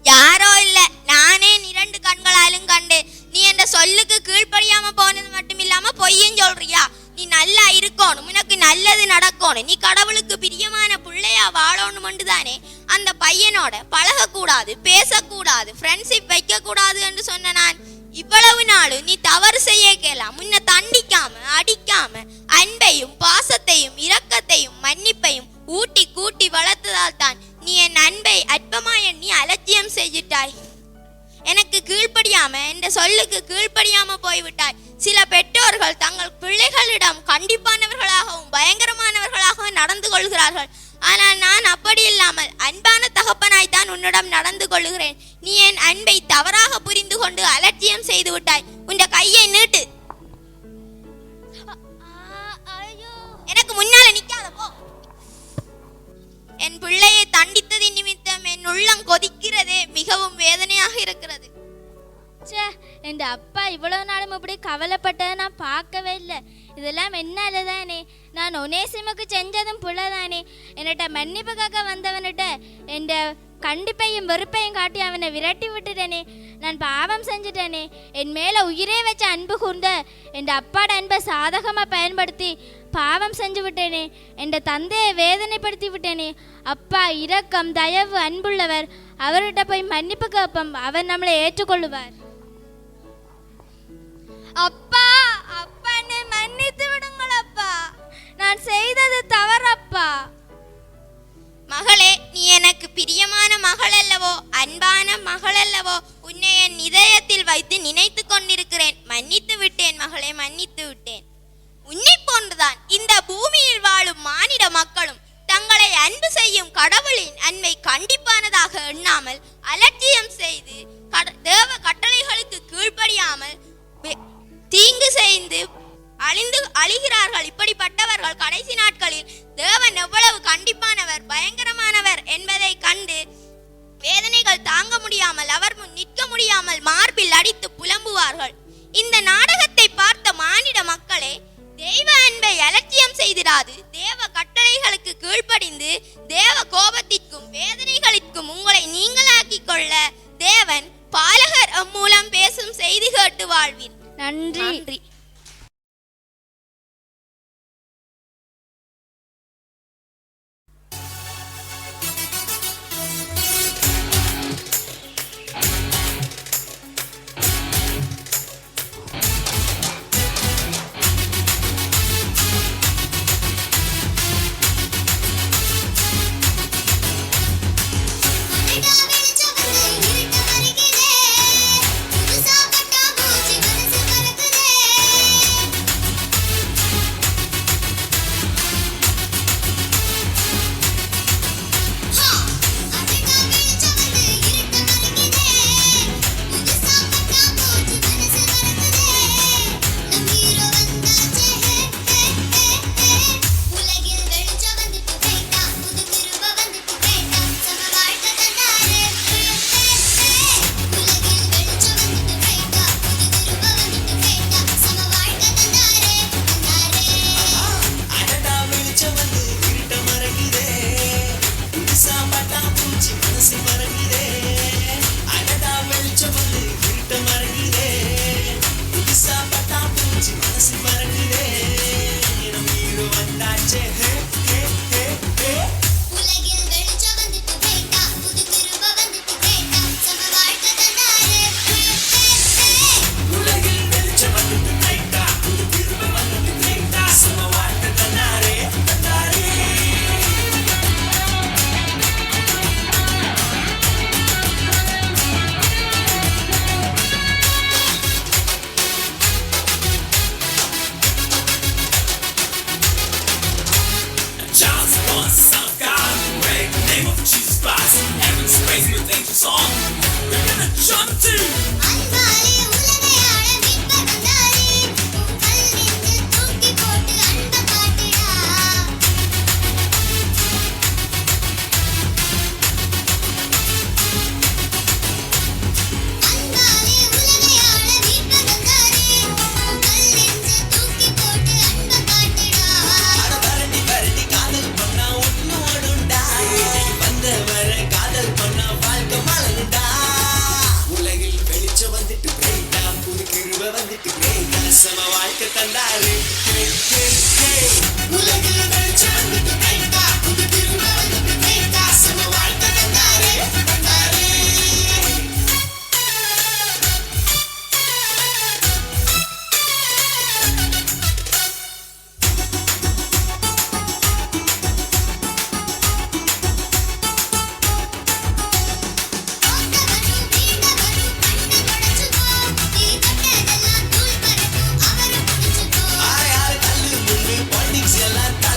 யாரோ இல்ல, நானே 2 கண்களாலும் கண்டேன். நீ என்ற சொல்லுக்கு கீழ்ப்படியாம போனது மட்டும் இல்லாம பொய்யும் சொல்றியா? நீ நல்லா இருக்கணும், உனக்கு நல்லது நடக்கணும், நீ கடவுளுக்கு பிரியமான பிள்ளையா வாழணும் தானே அந்த பையனோட பழகக்கூடாது, பேசக்கூடாது, ஃப்ரெண்ட்ஷிப் வைக்க கூடாது என்று சொன்ன நான். இவ்வளவு நாளும் நீ தவறு செய்ய கேளாம். முன்ன தண்டிக்காம அடிக்காம அன்பையும் பாசத்தையும் இரக்கத்தையும் மன்னிப்பையும் ஊட்டி கூட்டி வளர்த்ததால் தான் நீ என் அன்பை அற்பமாய் நீ அலட்சியம் செய்துட்டாய். எனக்கு கீழ்ப்படியாம என்ற சொல்லுக்கு கீழ்ப்படியாம போய்விட்டாய். சில பெற்றோர்கள் தங்கள் பிள்ளைகளிடம் கண்டிப்பானவர்களாகவும் பயங்கர கொள்கிறார்கள். ஆனால் நான் அப்படி இல்லாமல் அன்பான தகப்பனாய்த்தான் உன்னிடம் நடந்து கொள்கிறேன். நீ என் அன்பை தவறாக புரிந்து கொண்டு அலட்சியம் செய்து விட்டாய். உன் கையை நீட்டு. எனக்கு முன்னால நிக்காத போ. என் பிள்ளையை தண்டித்ததின் நிமித்தம் என் உள்ளம் கொதிக்கிறதே, மிகவும் வேதனையாக இருக்கிறது. என் அப்பா இவ்வளவு நாளும் இப்படி கவலைப்பட்டதை நான் பார்க்கவே இல்லை. இதெல்லாம் என்னால தானே. நான் ஒனேசிமுக்கு செஞ்சதும் புள்ளதானே. என்னட்ட மன்னிப்பு காக்க வந்தவன்கிட்ட என் கண்டிப்பையும் வெறுப்பையும் காட்டி அவனை விரட்டி விட்டுட்டேனே. நான் பாவம் செஞ்சுட்டேனே. என் மேலே உயிரே வச்ச அன்பு கூர்ந்த என் அப்பாட அன்பை சாதகமாக பயன்படுத்தி பாவம் செஞ்சு விட்டேனே. என் தந்தையை வேதனைப்படுத்தி விட்டேனே. அப்பா இரக்கம் தயவு அன்புள்ளவர். அவர்கிட்ட போய் மன்னிப்பு கேட்போம். அவர் நம்மளை ஏற்றுக்கொள்ளுவார். அப்பா அப்பா என்னை மன்னித்து விடுங்கள் அப்பா. நான் செய்தது தவறப்பா. மகளே, நீ எனக்கு பிரியமான மகள் அல்லவோ, அன்பான மகள் அல்லவோ. உன்னை என் இதயத்தில் வைத்து நினைத்து கொண்டிருக்கிறேன். மன்னித்து விட்டேன் மகளே, மன்னித்து விட்டேன். உன்னை போன்றுதான் இந்த பூமியில் வாழும் மானிட மக்களும் தங்களை அன்பு செய்யும் கடவுளின் அன்பை கண்டிப்பானதாக எண்ணாமல் அலட்சியம் செய்து தேவ கட்டளைகளுக்கு கீழ்ப்படியாமல் தீங்கு செய்து அழிகிறார்கள். இப்படிப்பட்டவர்கள் கடைசி நாட்களில் தேவன் எவ்வளவு கண்டிப்பானவர், பயங்கரமானவர் என்பதை கண்டு வேதனைகள் தாங்க முடியாமல் அவர் முன் நிற்க முடியாமல் மார்பில் அடித்து புலம்புவார்கள். இந்த நாடகத்தை பார்த்த மானிட மக்களே, தெய்வ அன்பை அலட்சியம் செய்திடாது தேவ கட்டளைகளுக்கு கீழ்ப்படிந்து தேவ கோபத்திற்கும் வேதனைகளுக்கும் உங்களை நீங்களாக்கிக் கொள்ள தேவன் பாலகர் மூலம் பேசும் செய்தி கேட்டு வாழ்வீர். நன்றி. எல்லாம்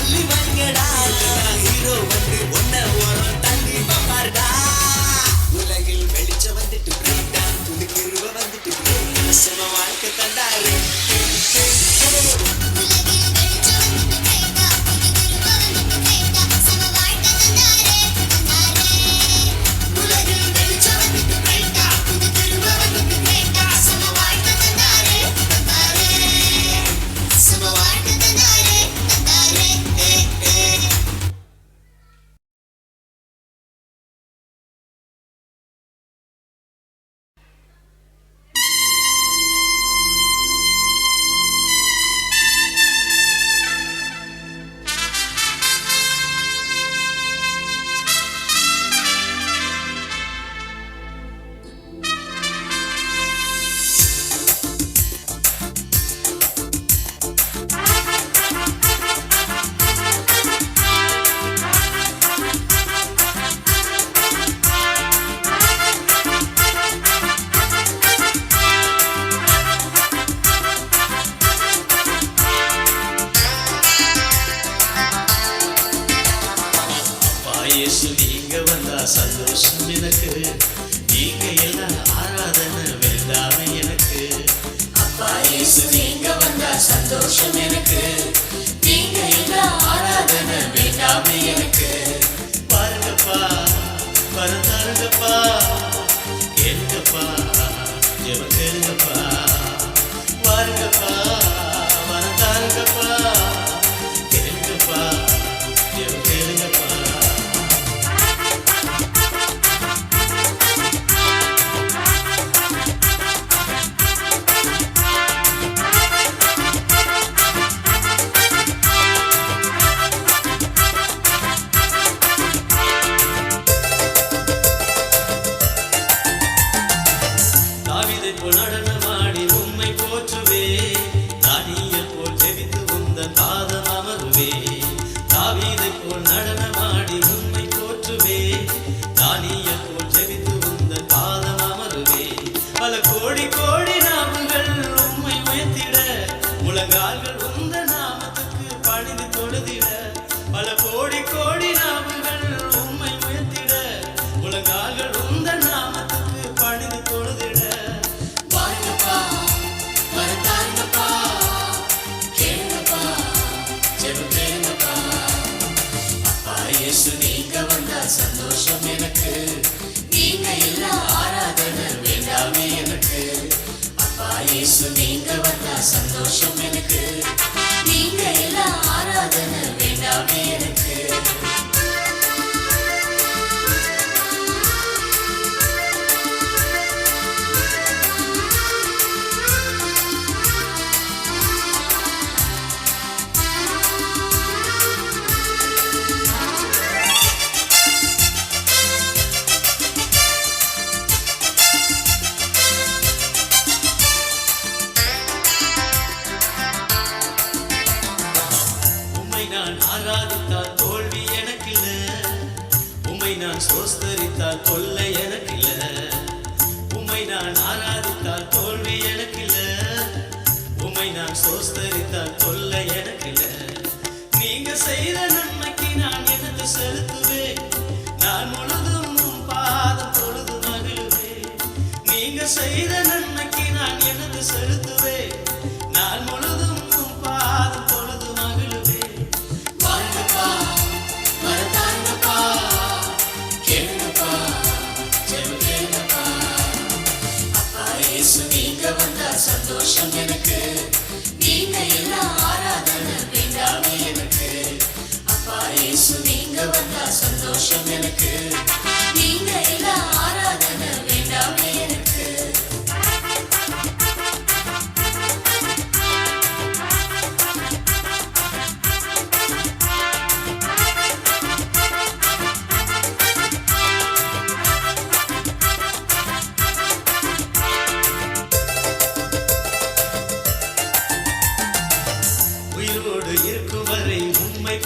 வந்தா சந்தோஷம் எனக்கு, நீங்க எல்லாம் ஆராதனை வேண்டாமே எனக்கு. அப்பா இயேசு நீங்க வந்தா சந்தோஷம் எனக்கு, நீங்க எல்லாம் ஆராதனை வேண்டாமே எனக்கு. பாருங்கப்பா வரந்தாருங்கப்பா, கேளுங்கப்பா ஜெபம் கேளுங்கப்பா. பாருங்கப்பா வரந்தாருங்கப்பா, கேளுங்கப்பா ஜெபம் கேளுங்கப்பா. நடனமாடி உம்மை போற்றுவே, தானியேல் போல் ஜெபித்து உந்தன் பாதம் அமருவே. தாவீதை போல் நடனமாடி உம்மை போற்றுவே, தானியேல் போல் ஜெபித்து உந்தன் பாதம் அமருவே. பல கோடி கோடி நாமங்கள் உம்மை உயர்த்திட, முழங்கால்கள் உந்தன் நாமத்துக்கு பணிந்து தொழுதிட. பல கோடி கோடி நாமங்கள் உம்மை உயர்த்திட, முழங்கால்கள் உந்தன் நாமத்துக்கு பணிந்து தொழுதிட. நீங்க வந்தா சந்தோஷம் எனக்கு, நீங்க எல்லாம் ஆராதனை வேண்டாமே எனக்கு. அப்பா இயேசு நீங்க வந்தா சந்தோஷம் எனக்கு, நீங்க எல்லாம் ஆராதனை வேண்டாமே எனக்கு. ஆராதித்தால் தோல்வி எனக்கில்ல, உம்மை நான் சோஸ்தரித்தால் தொல்லை எனக்கில்ல. உம்மை நான் ஆராதித்தால் தோல்வி எனக்கில்ல, உம்மை நான் சோஸ்தரித்தால் தொல்லை எனக்கில்ல. நீங்க செய்த நன்மைக்கு நான் எனது செலுத்துவேன், நான் முழுதும் உம் பாதம் தொழுது மகிழுவேன். நீங்க செய்த நன்மைக்கு நான் எனது செலுத்துவேன், நான் முழுதும் உம் பாதம் தொழுது மகிழுவேன். சந்தோஷம் எனக்கு, நீங்க எல்லாம் ஆராதனை வேண்டாமே எனக்கு. அப்பா இயேசு நீங்க வந்தா சந்தோஷம் எனக்கு, நீங்க எல்லாம் ஆராதனை வேண்டாமே எனக்கு.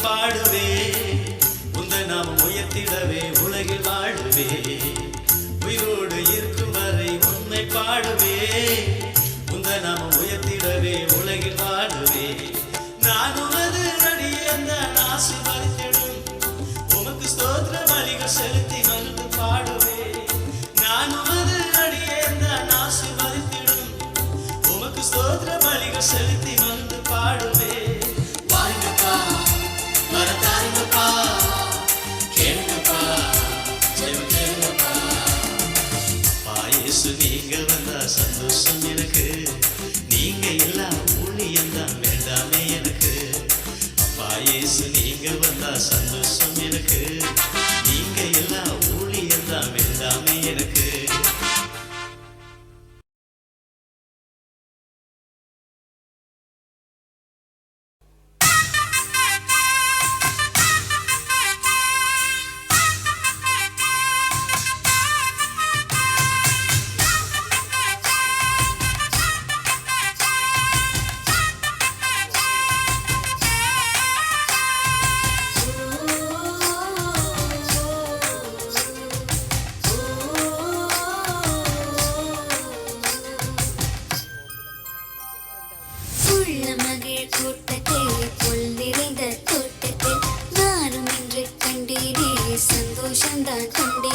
பாடுவே உந்த நாமம் உயர்த்திடவே உலகில் வாழுவே. உயிரோடு இருக்கும் வரை உன்னை பாடுவே, உந்த நாமம் உயர்த்திடவே உலகில் வாழுவே. நான் உமது அடியேந்த நாசி மறித்திடும், உமக்கு ஸ்தோத்திர பலிகள் செலுத்தி மகிழ்ந்து பாடுவே. நான் உமது அடியேந்த நாசி மறித்திடும், உமக்கு ஸ்தோத்திர பலிகள் செலுத்தி மகிழ்ந்து பாடுவே. வாழ்ந்துப்பா வரதாருங்கப்பா, கேளுங்கப்பா ஜெபம் கேளுங்கப்பா. அப்பா இயேசு நீங்க வந்தா சந்தோஷம் எனக்கு, நீங்க எல்லாம் ஊழியம்தான் வேண்டாமே எனக்கு. அப்பா இயேசு நீங்க வந்தா சந்தோஷம் எனக்கு, நீங்க எல்லாம் ஊழியம்தான் வேண்டாமே எனக்கு. சந்தோஷந்தான் கண்டே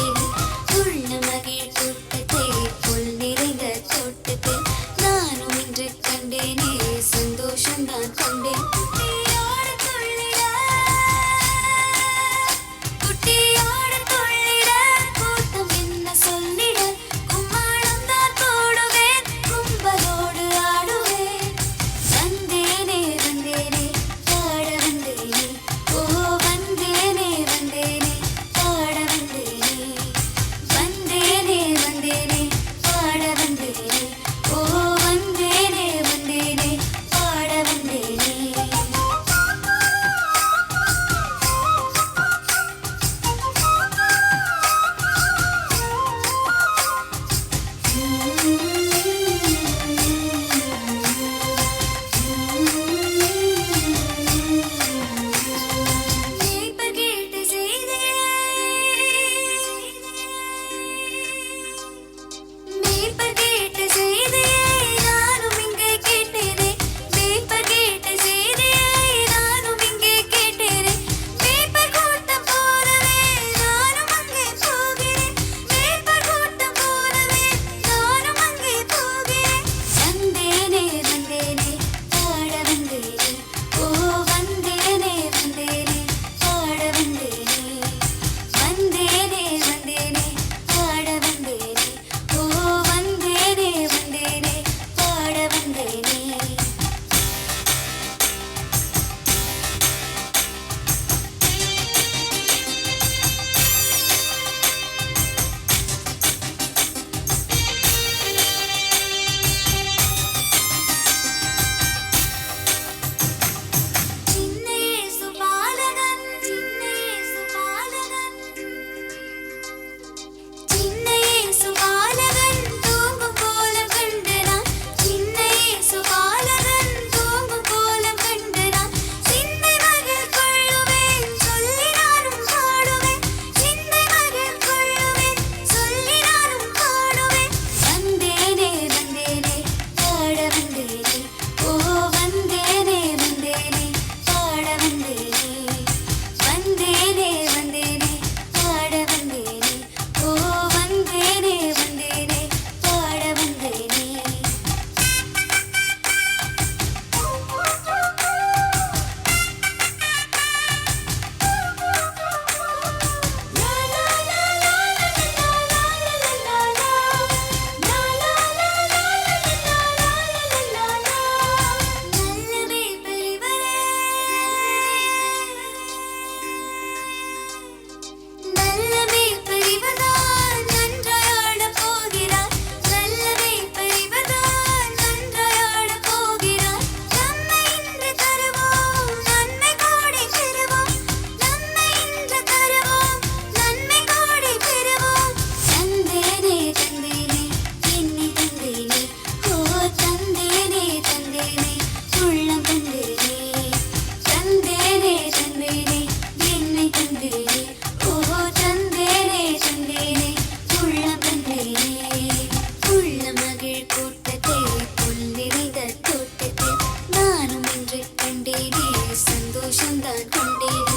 சந்தோஷம்தான் கண்டேனே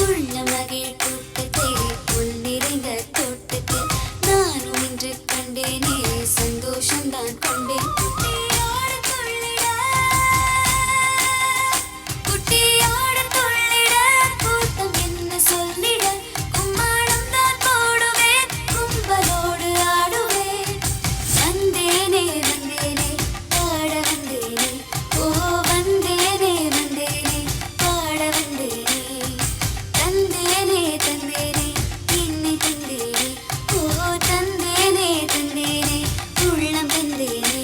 உள்ள மகிழ் கூட்டத்தை புல் நிறைந்த தோட்டத்தில் நானும் இன்று கண்டேனே சந்தோஷம்தான் கண்டேன் குட்டியோடு துள்ளிட கூட்டம் என்ன சொல்லிட கும்மாளம் தான் போடுவேன் கும்பலோடு ஆடுவேன் வந்தேனே வந்தேனே பாட வந்தேனே ஓ வந்தேனே வந்தேனே பாட வந்தேனே தந்தேனே தந்தேனே என்னை தந்தேனே ஓ தந்தேனே தந்தேனே உள்ளம் தந்தேனே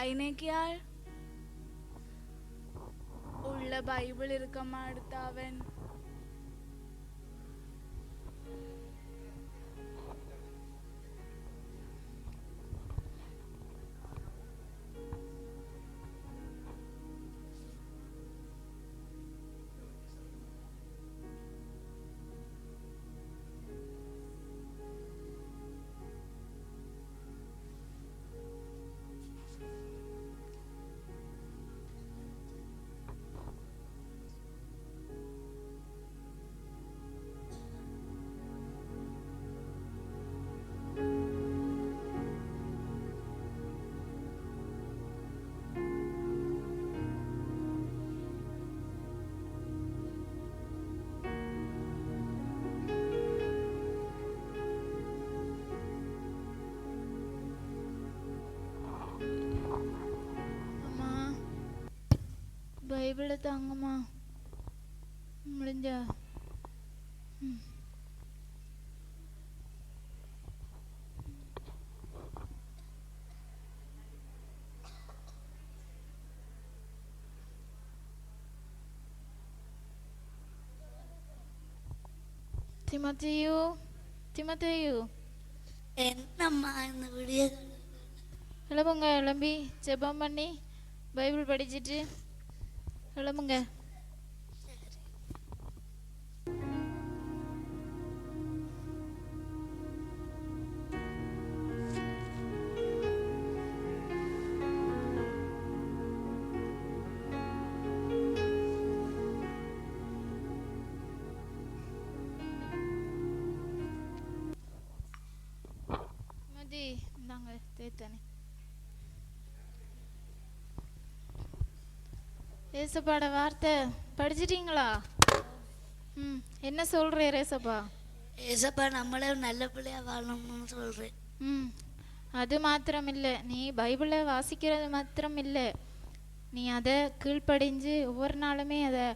ஐநேக்கியாள் உள்ள பைபிள் இருக்கமா எடுத்தாவன் பைபிளை தாங்கம்மா முடிஞ்சா திமத்தேயு என்னம்மா இந்த விடிய எழுப்புங்க, எழும்பி ஜெபம் பண்ணி பைபிள் படிச்சுட்டு எழும்புங்க. இந்தாங்க தேத்தானே. ஏசப்பாட வார்த்தை படிச்சிட்டீங்களா? என்ன சொல்றேன் ஏசப்பா? ஏசப்பா நம்மளே நல்ல பிள்ளையா வாழணும்னு சொல்றேன். அது மாத்திரம் இல்லை, நீ பைபிளை வாசிக்கிறது மாத்திரம் இல்லை, நீ அதை கீழ்ப்படிஞ்சு ஒவ்வொரு நாளுமே அதை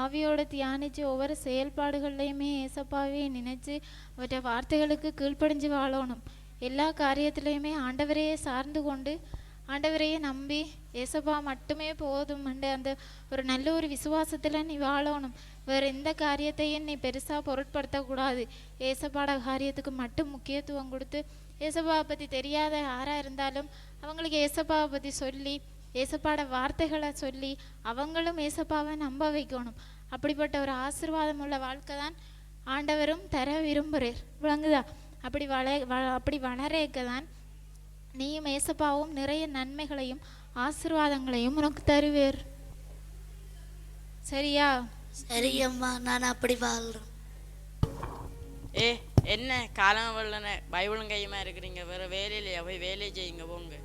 ஆவியோட தியானிச்சு ஒவ்வொரு செயல்பாடுகள்லையுமே ஏசப்பாவே நினைச்சு அவற்றை வார்த்தைகளுக்கு கீழ்ப்படிஞ்சு வாழணும். எல்லா காரியத்திலையுமே ஆண்டவரையே சார்ந்து கொண்டு ஆண்டவரையே நம்பி ஏசப்பா மட்டுமே போதும் அந்த ஒரு நல்ல ஒரு விசுவாசத்தில் நீ வாழணும். வேறு எந்த காரியத்தையும் நீ பெருசாக பொருட்படுத்தக்கூடாது. ஏசப்பாட காரியத்துக்கு மட்டும் முக்கியத்துவம் கொடுத்து ஏசப்பாவை பற்றி தெரியாத யாராக இருந்தாலும் அவங்களுக்கு ஏசப்பாவை பற்றி சொல்லி ஏசப்பாட வார்த்தைகளை சொல்லி அவங்களும் ஏசப்பாவை நம்ப வைக்கணும். அப்படிப்பட்ட ஒரு ஆசீர்வாதம் உள்ள வாழ்க்கை தான் ஆண்டவரும் தர விரும்புகிறார். விளங்குதா? அப்படி வளரேக்க தான் நீயும் ஏசப்பாவும் நிறைய நன்மைகளையும் ஆசீர்வாதங்களையும் உனக்கு தருவேர். சரியா? சரியம்மா, நான் அப்படி வாழ்றேன். என்ன காலம் வரலன்னு பைபிளும் கையுமா இருக்கிறீங்க, வேற வேலையிலையா? போய் வேலையை செய்யுங்க போங்க.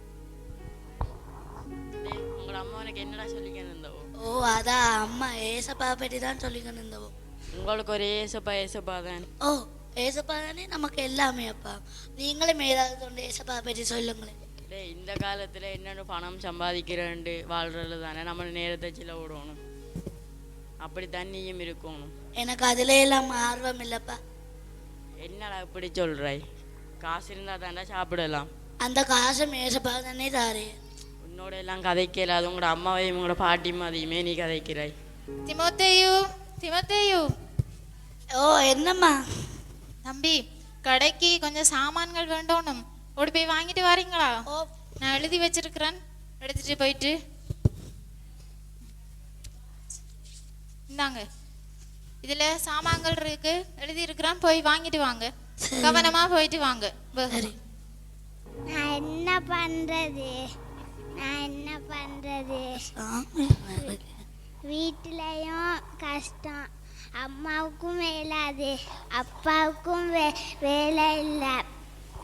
உங்களோட அம்மா உனக்கு என்னடா சொல்லிக்கணும் இருந்தவோ? ஓ அதான் அம்மா ஏசப்பா பற்றி தான் சொல்லிக்கணும் இருந்தவோ. உங்களுக்கு ஒரு ஏசப்பா தான். ஓ ஏசப்பா தானே நமக்கு எல்லாமே அப்பா. நீங்களும் ஏதாவது ஒன்று ஏசப்பா பற்றி சொல்லுங்களேன். இந்த காலத்தில் என்னென்ன பணம் சம்பாதிக்கிறேன்ட்டு வாழ்றது தானே நம்ம நேரத்தை செலவிடணும். அப்படி தண்ணியும் இருக்கணும். எனக்கு அதுல எல்லாம் ஆர்வம் இல்லைப்பா. என்னடா இப்படி சொல்கிறாய்? காசு இருந்தால் தாண்டா சாப்பிடலாம். அந்த காசு ஏசப்பா தானே தாரு. உன்னோட எல்லாம் கதைக்கல. அது உங்களோட அம்மாவையும் உங்களோட பாட்டியும் அதையுமே நீ கதைக்கிறாய். திமோத்தேயு ஓ என்னம்மா? தம்பி, கடைக்கு கொஞ்சம் சாமான்கள் வேண்டணும். ஓடி போய் வாங்கிட்டு வரீங்களா? நான் எழுதி வச்சிருக்கிறேன், எடுத்துட்டு போயிட்டு இந்தாங்க. இதுல சாமான்கள் இருக்கு, எழுதி இருக்கிறான், போய் வாங்கிட்டு வாங்க. கவனமா போயிட்டு வாங்க. நான் என்ன பண்றது வீட்டிலையும் கஷ்டம், அம்மாவுக்கும் வேலாது, அப்பாவுக்கும் வேலை இல்லை,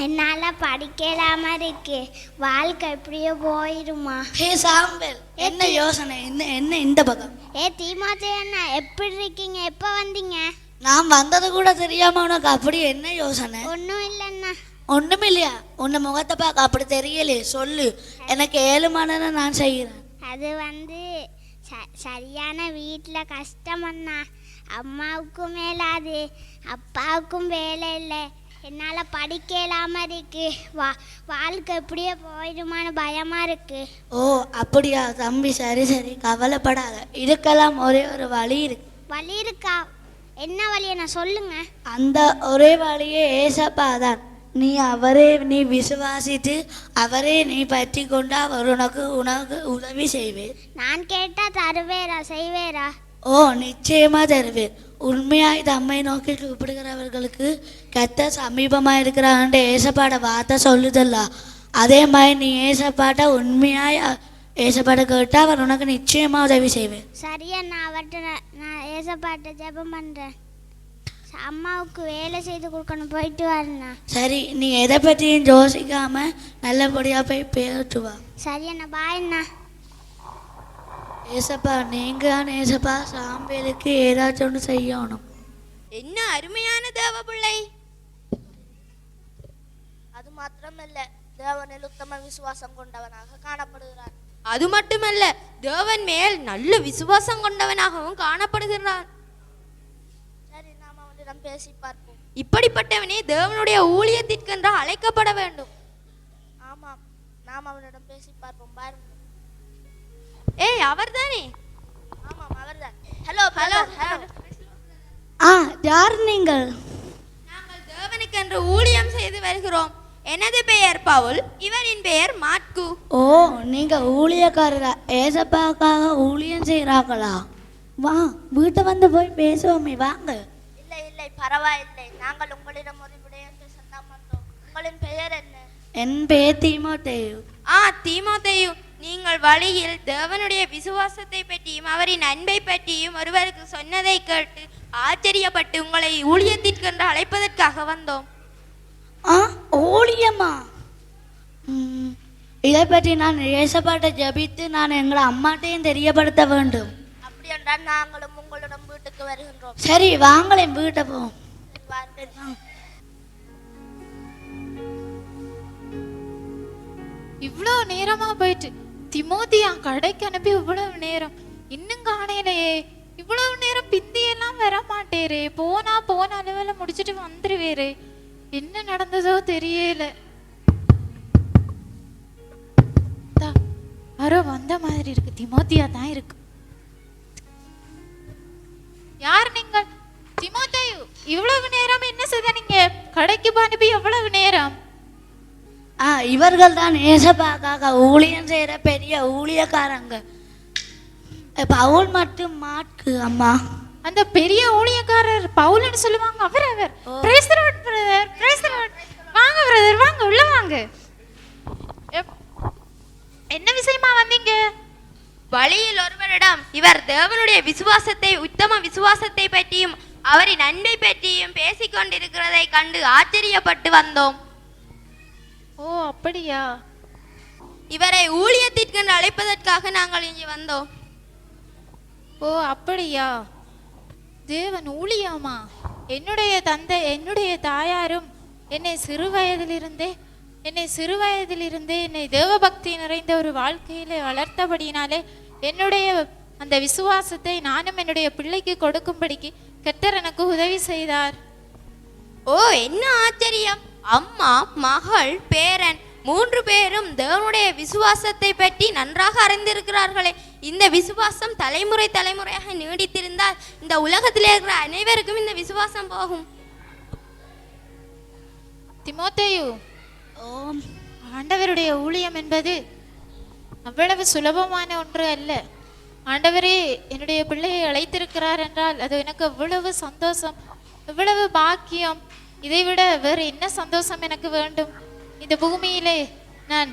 என்னால் படிக்கலாம இருக்கு, வாழ்க்கை எப்படியோ போயிடுமா? சாம்பல் என்ன யோசனை? என்ன இந்த பக்கம்? தீமாத்தே அண்ணா எப்படி இருக்கீங்க? எப்போ வந்தீங்க? நான் வந்தது கூட தெரியாம உனக்கு அப்படி என்ன யோசனை? ஒன்றும் இல்லைண்ணா. ஒன்றும் இல்லையா? உன்னை முகத்தை பார்க்க அப்படி தெரியலையே, சொல்லு. எனக்கு 7 மணி நான் செய்கிறேன். அது சரியான வீட்டில் கஷ்டம் அண்ணா, அம்மாவுக்கும் மேலாது, அப்பாவுக்கும் வேலை இல்லை, என்னால் படிக்கலாம இருக்கு, வாழ்க்கை எப்படியே போயிடுமான்னு பயமா இருக்கு. ஓ அப்படியா தம்பி? சரி சரி, கவலைப்படாத. இதுக்கெல்லாம் ஒரே ஒரு வழி இருக்கு. வழி இருக்கா? என்ன வழியை நான் சொல்லுங்க. அந்த ஒரே வழியே ஏசப்பா தான். நீ விசுவாசித்து அவரே நீ பற்றி கொண்டு அவர் உனக்கு உதவி செய்வேன். நான் கேட்டா தருவேரா, செய்வேரா? ஓ நிச்சயமா தருவேன். உண்மையாய் தம்மை நோக்கி கூப்பிடுகிறவர்களுக்கு கர்த்தர் சமீபமா இருக்கிறான்ட்டு ஏசப்பாட வார்த்தை சொல்லுதல்ல. அதே மாதிரி நீ ஏசப்பாட்ட உண்மையாய் ஏசப்பாட்ட கேட்டா அவர் உனக்கு நிச்சயமா உதவி செய்வேன். சரியா, நான் ஏசப்பாட்ட ஜெபம் பண்றேன். அம்மாவுக்கு வேலை செய்து கொடுக்கணும், போயிட்டு வரேண்ணா. சரி, நீ எதை பற்றியும் யோசிக்காம நல்லபடியா போய் பேட்டு வா. சரியண்ணா, பாய்ண்ணா. ஏசப்பா நீங்க ஏசப்பா சாம்பேலுக்கு ஏதாச்சும் ஒன்று செய்யணும். என்ன அருமையான தேவ பிள்ளை! அது மாத்திரமல்ல, தேவனில் உத்தம விசுவாசம் கொண்டவனாக காணப்படுகிறார். அது மட்டுமல்ல, தேவன் மேல் நல்ல விசுவாசம் கொண்டவனாகவும் காணப்படுகிறான். சரி, நாம் அவனிடம் பேசி பார்ப்போம். இப்படிப்பட்டவனே தேவனுடைய ஊழியத்திற்கென்று அழைக்கப்பட வேண்டும். ஆமாம், நாம் அவனிடம் பேசி பார்ப்போம். பாருங்கள். ஏய், அவர்தானே? ஆமாம், அவர்தான். Hello hello hello. யார் நீங்கள்? நாங்கள் தேவனுக்கென்று ஊழியம் செய்து வருகிறோம். எனது பெயர் பவுல், இவரின் பெயர் மாட்கு. ஓ, நீங்க ஊழியக்காரரா? ஏசப்பாக்காக ஊழியம் செய்கிறார்களா? வா, வீட்டை வந்து போய் பேசுவோமே, வாங்க. இல்லை இல்லை, பரவாயில்லை. நாங்கள் உங்களிடம் ஒரு விடயம் பேசலாம் வந்தோம். உங்களின் பெயர் என்ன? என் பெயர் தீமோத்தேயு. தீமோத்தேயு, நீங்கள் வழியில் தேவனுடைய விசுவாசத்தை பற்றியும் அவரின் அன்பை பற்றியும் ஒருவருக்கு சொன்னதை கேட்டு ஆச்சரியப்பட்டு உங்களை ஊழியத்திற்கென்று அழைப்பதற்காக வந்தோம். ஊழியமா? இதை பற்றி நான் ஏசப்பாட்ட ஜபித்து நான் எங்களை அம்மாட்டையும் தெரியப்படுத்த வேண்டும். அப்படி என்றால் நாங்களும் உங்களிடம் வீட்டுக்கு வருகின்றோம். சரி, வாங்களேன், வீட்டை போவோம். இவ்வளோ நேரமா போயிட்டு திமோத்தியா கடைக்கு அனுப்பி இவ்வளவு நேரம் இன்னும் காணையிலையே. இவ்வளவு நேரம் பிந்தியெல்லாம் வர மாட்டேரே. போனா அளவில் முடிச்சுட்டு வந்துருவேரே. என்ன நடந்ததோ தெரியல. யாரோ வந்த மாதிரி இருக்கு. திமோத்தியா தான் இருக்கு. யார் நீங்கள்? திமோத்தேயு, இவ்வளவு நேரம் என்ன செய்த நீங்க? கடைக்கு அனுப்பி எவ்வளவு நேரம்? இவர்கள் தான் ஏசப்பாக்காக ஊழியம் செய்யற பெரிய ஊழியக்காரங்க, பவுல் மற்றும் மாட்கு. அம்மா, அந்த பெரிய ஊழியக்காரர் பவுல்னு சொல்லுவாங்க. அவர் praise the lord brother, praise the lord. வாங்க பிரதர், வாங்க உள்ள வாங்க. என்ன விஷயமா வந்தீங்க? வழியில் ஒருவரிடம் இவர் தேவனுடைய விசுவாசத்தை, உத்தம விசுவாசத்தை பற்றியும் அவரின் அன்பை பற்றியும் பேசிக் கொண்டிருக்கிறதை கண்டு ஆச்சரியப்பட்டு வந்தோம். ஓ அப்படியா? இவரை ஊழியத்திற்கு அழைப்பதற்காக நாங்கள் இங்கே வந்தோம். ஓ அப்படியா? தேவன் ஊழியமா? என்னுடைய தாயாரும் என்னை சிறு வயதிலிருந்தே என்னை தேவபக்தி நிறைந்த ஒரு வாழ்க்கையிலே வளர்த்தபடியினாலே என்னுடைய அந்த விசுவாசத்தை நானும் என்னுடைய பிள்ளைக்கு கொடுக்கும்படிக்கு கர்த்தர் எனக்கு உதவி செய்தார். ஓ, என்ன ஆச்சரியம்! அம்மா, மகள், பேரன் 3 பேரும் தேவனுடைய விசுவாசத்தை பற்றி நன்றாக அறிந்திருக்கிறார்களே. இந்த விசுவாசம் தலைமுறை தலைமுறையாக நீடித்திருந்தால் இந்த உலகத்திலே இருக்கிற அனைவருக்கும் இந்த விசுவாசம் போகும். திமோத்தேயு, ஆண்டவருடைய ஊழியம் என்பது அவ்வளவு சுலபமான ஒன்று அல்ல. ஆண்டவரே என்னுடைய பிள்ளையை அழைத்திருக்கிறார் என்றால் அது எனக்கு எவ்வளவு சந்தோஷம், எவ்வளவு பாக்கியம். இதைவிட வேறு என்ன சந்தோஷம் எனக்கு வேண்டும்? இந்த பூமியிலே நான்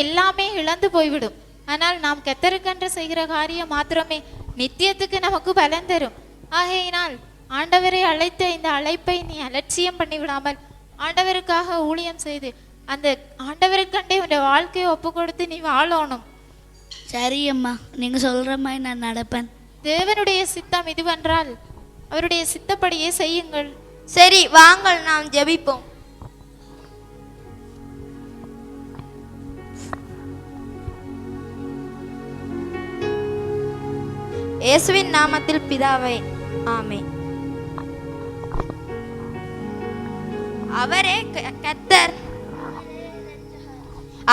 எல்லாமே இழந்து போய்விடும். ஆனால் நாம் கர்த்தருக்கென்று செய்கிற காரியம் மாத்திரமே நித்தியத்துக்கு நமக்கு பலன் தரும். ஆகையினால் ஆண்டவரை அழைத்த இந்த அழைப்பை நீ அலட்சியம் பண்ணிவிடாமல் ஆண்டவருக்காக ஊழியம் செய்து அந்த ஆண்டவருக்கண்டே உன்னுடைய வாழ்க்கையை ஒப்பு கொடுத்து நீ வாழணும். சரி அம்மா, நீங்க சொல்ற மாதிரி நான் நடப்பேன். தேவனுடைய சித்தம் இதுவென்றால் அவருடைய சித்தப்படியே செய்யுங்கள். சரி, வாங்கள் நாம் ஜெபிப்போம். இயேசுவின் நாமத்தில் பிதாவே, ஆமென். அவரே கர்த்தர்.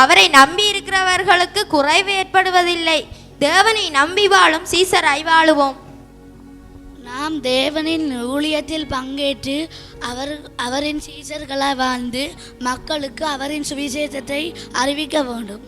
அவரை நம்பி இருக்கிறவர்களுக்கு குறைவு ஏற்படுவதில்லை. தேவனை நம்பி வாழும் சீசராய் வாழுவோம். நாம் தேவனின் ஊழியத்தில் பங்கேற்று அவரின் சீசர்களாய் வாழ்ந்து மக்களுக்கு அவரின் சுவிசேஷத்தை அறிவிக்க வேண்டும்.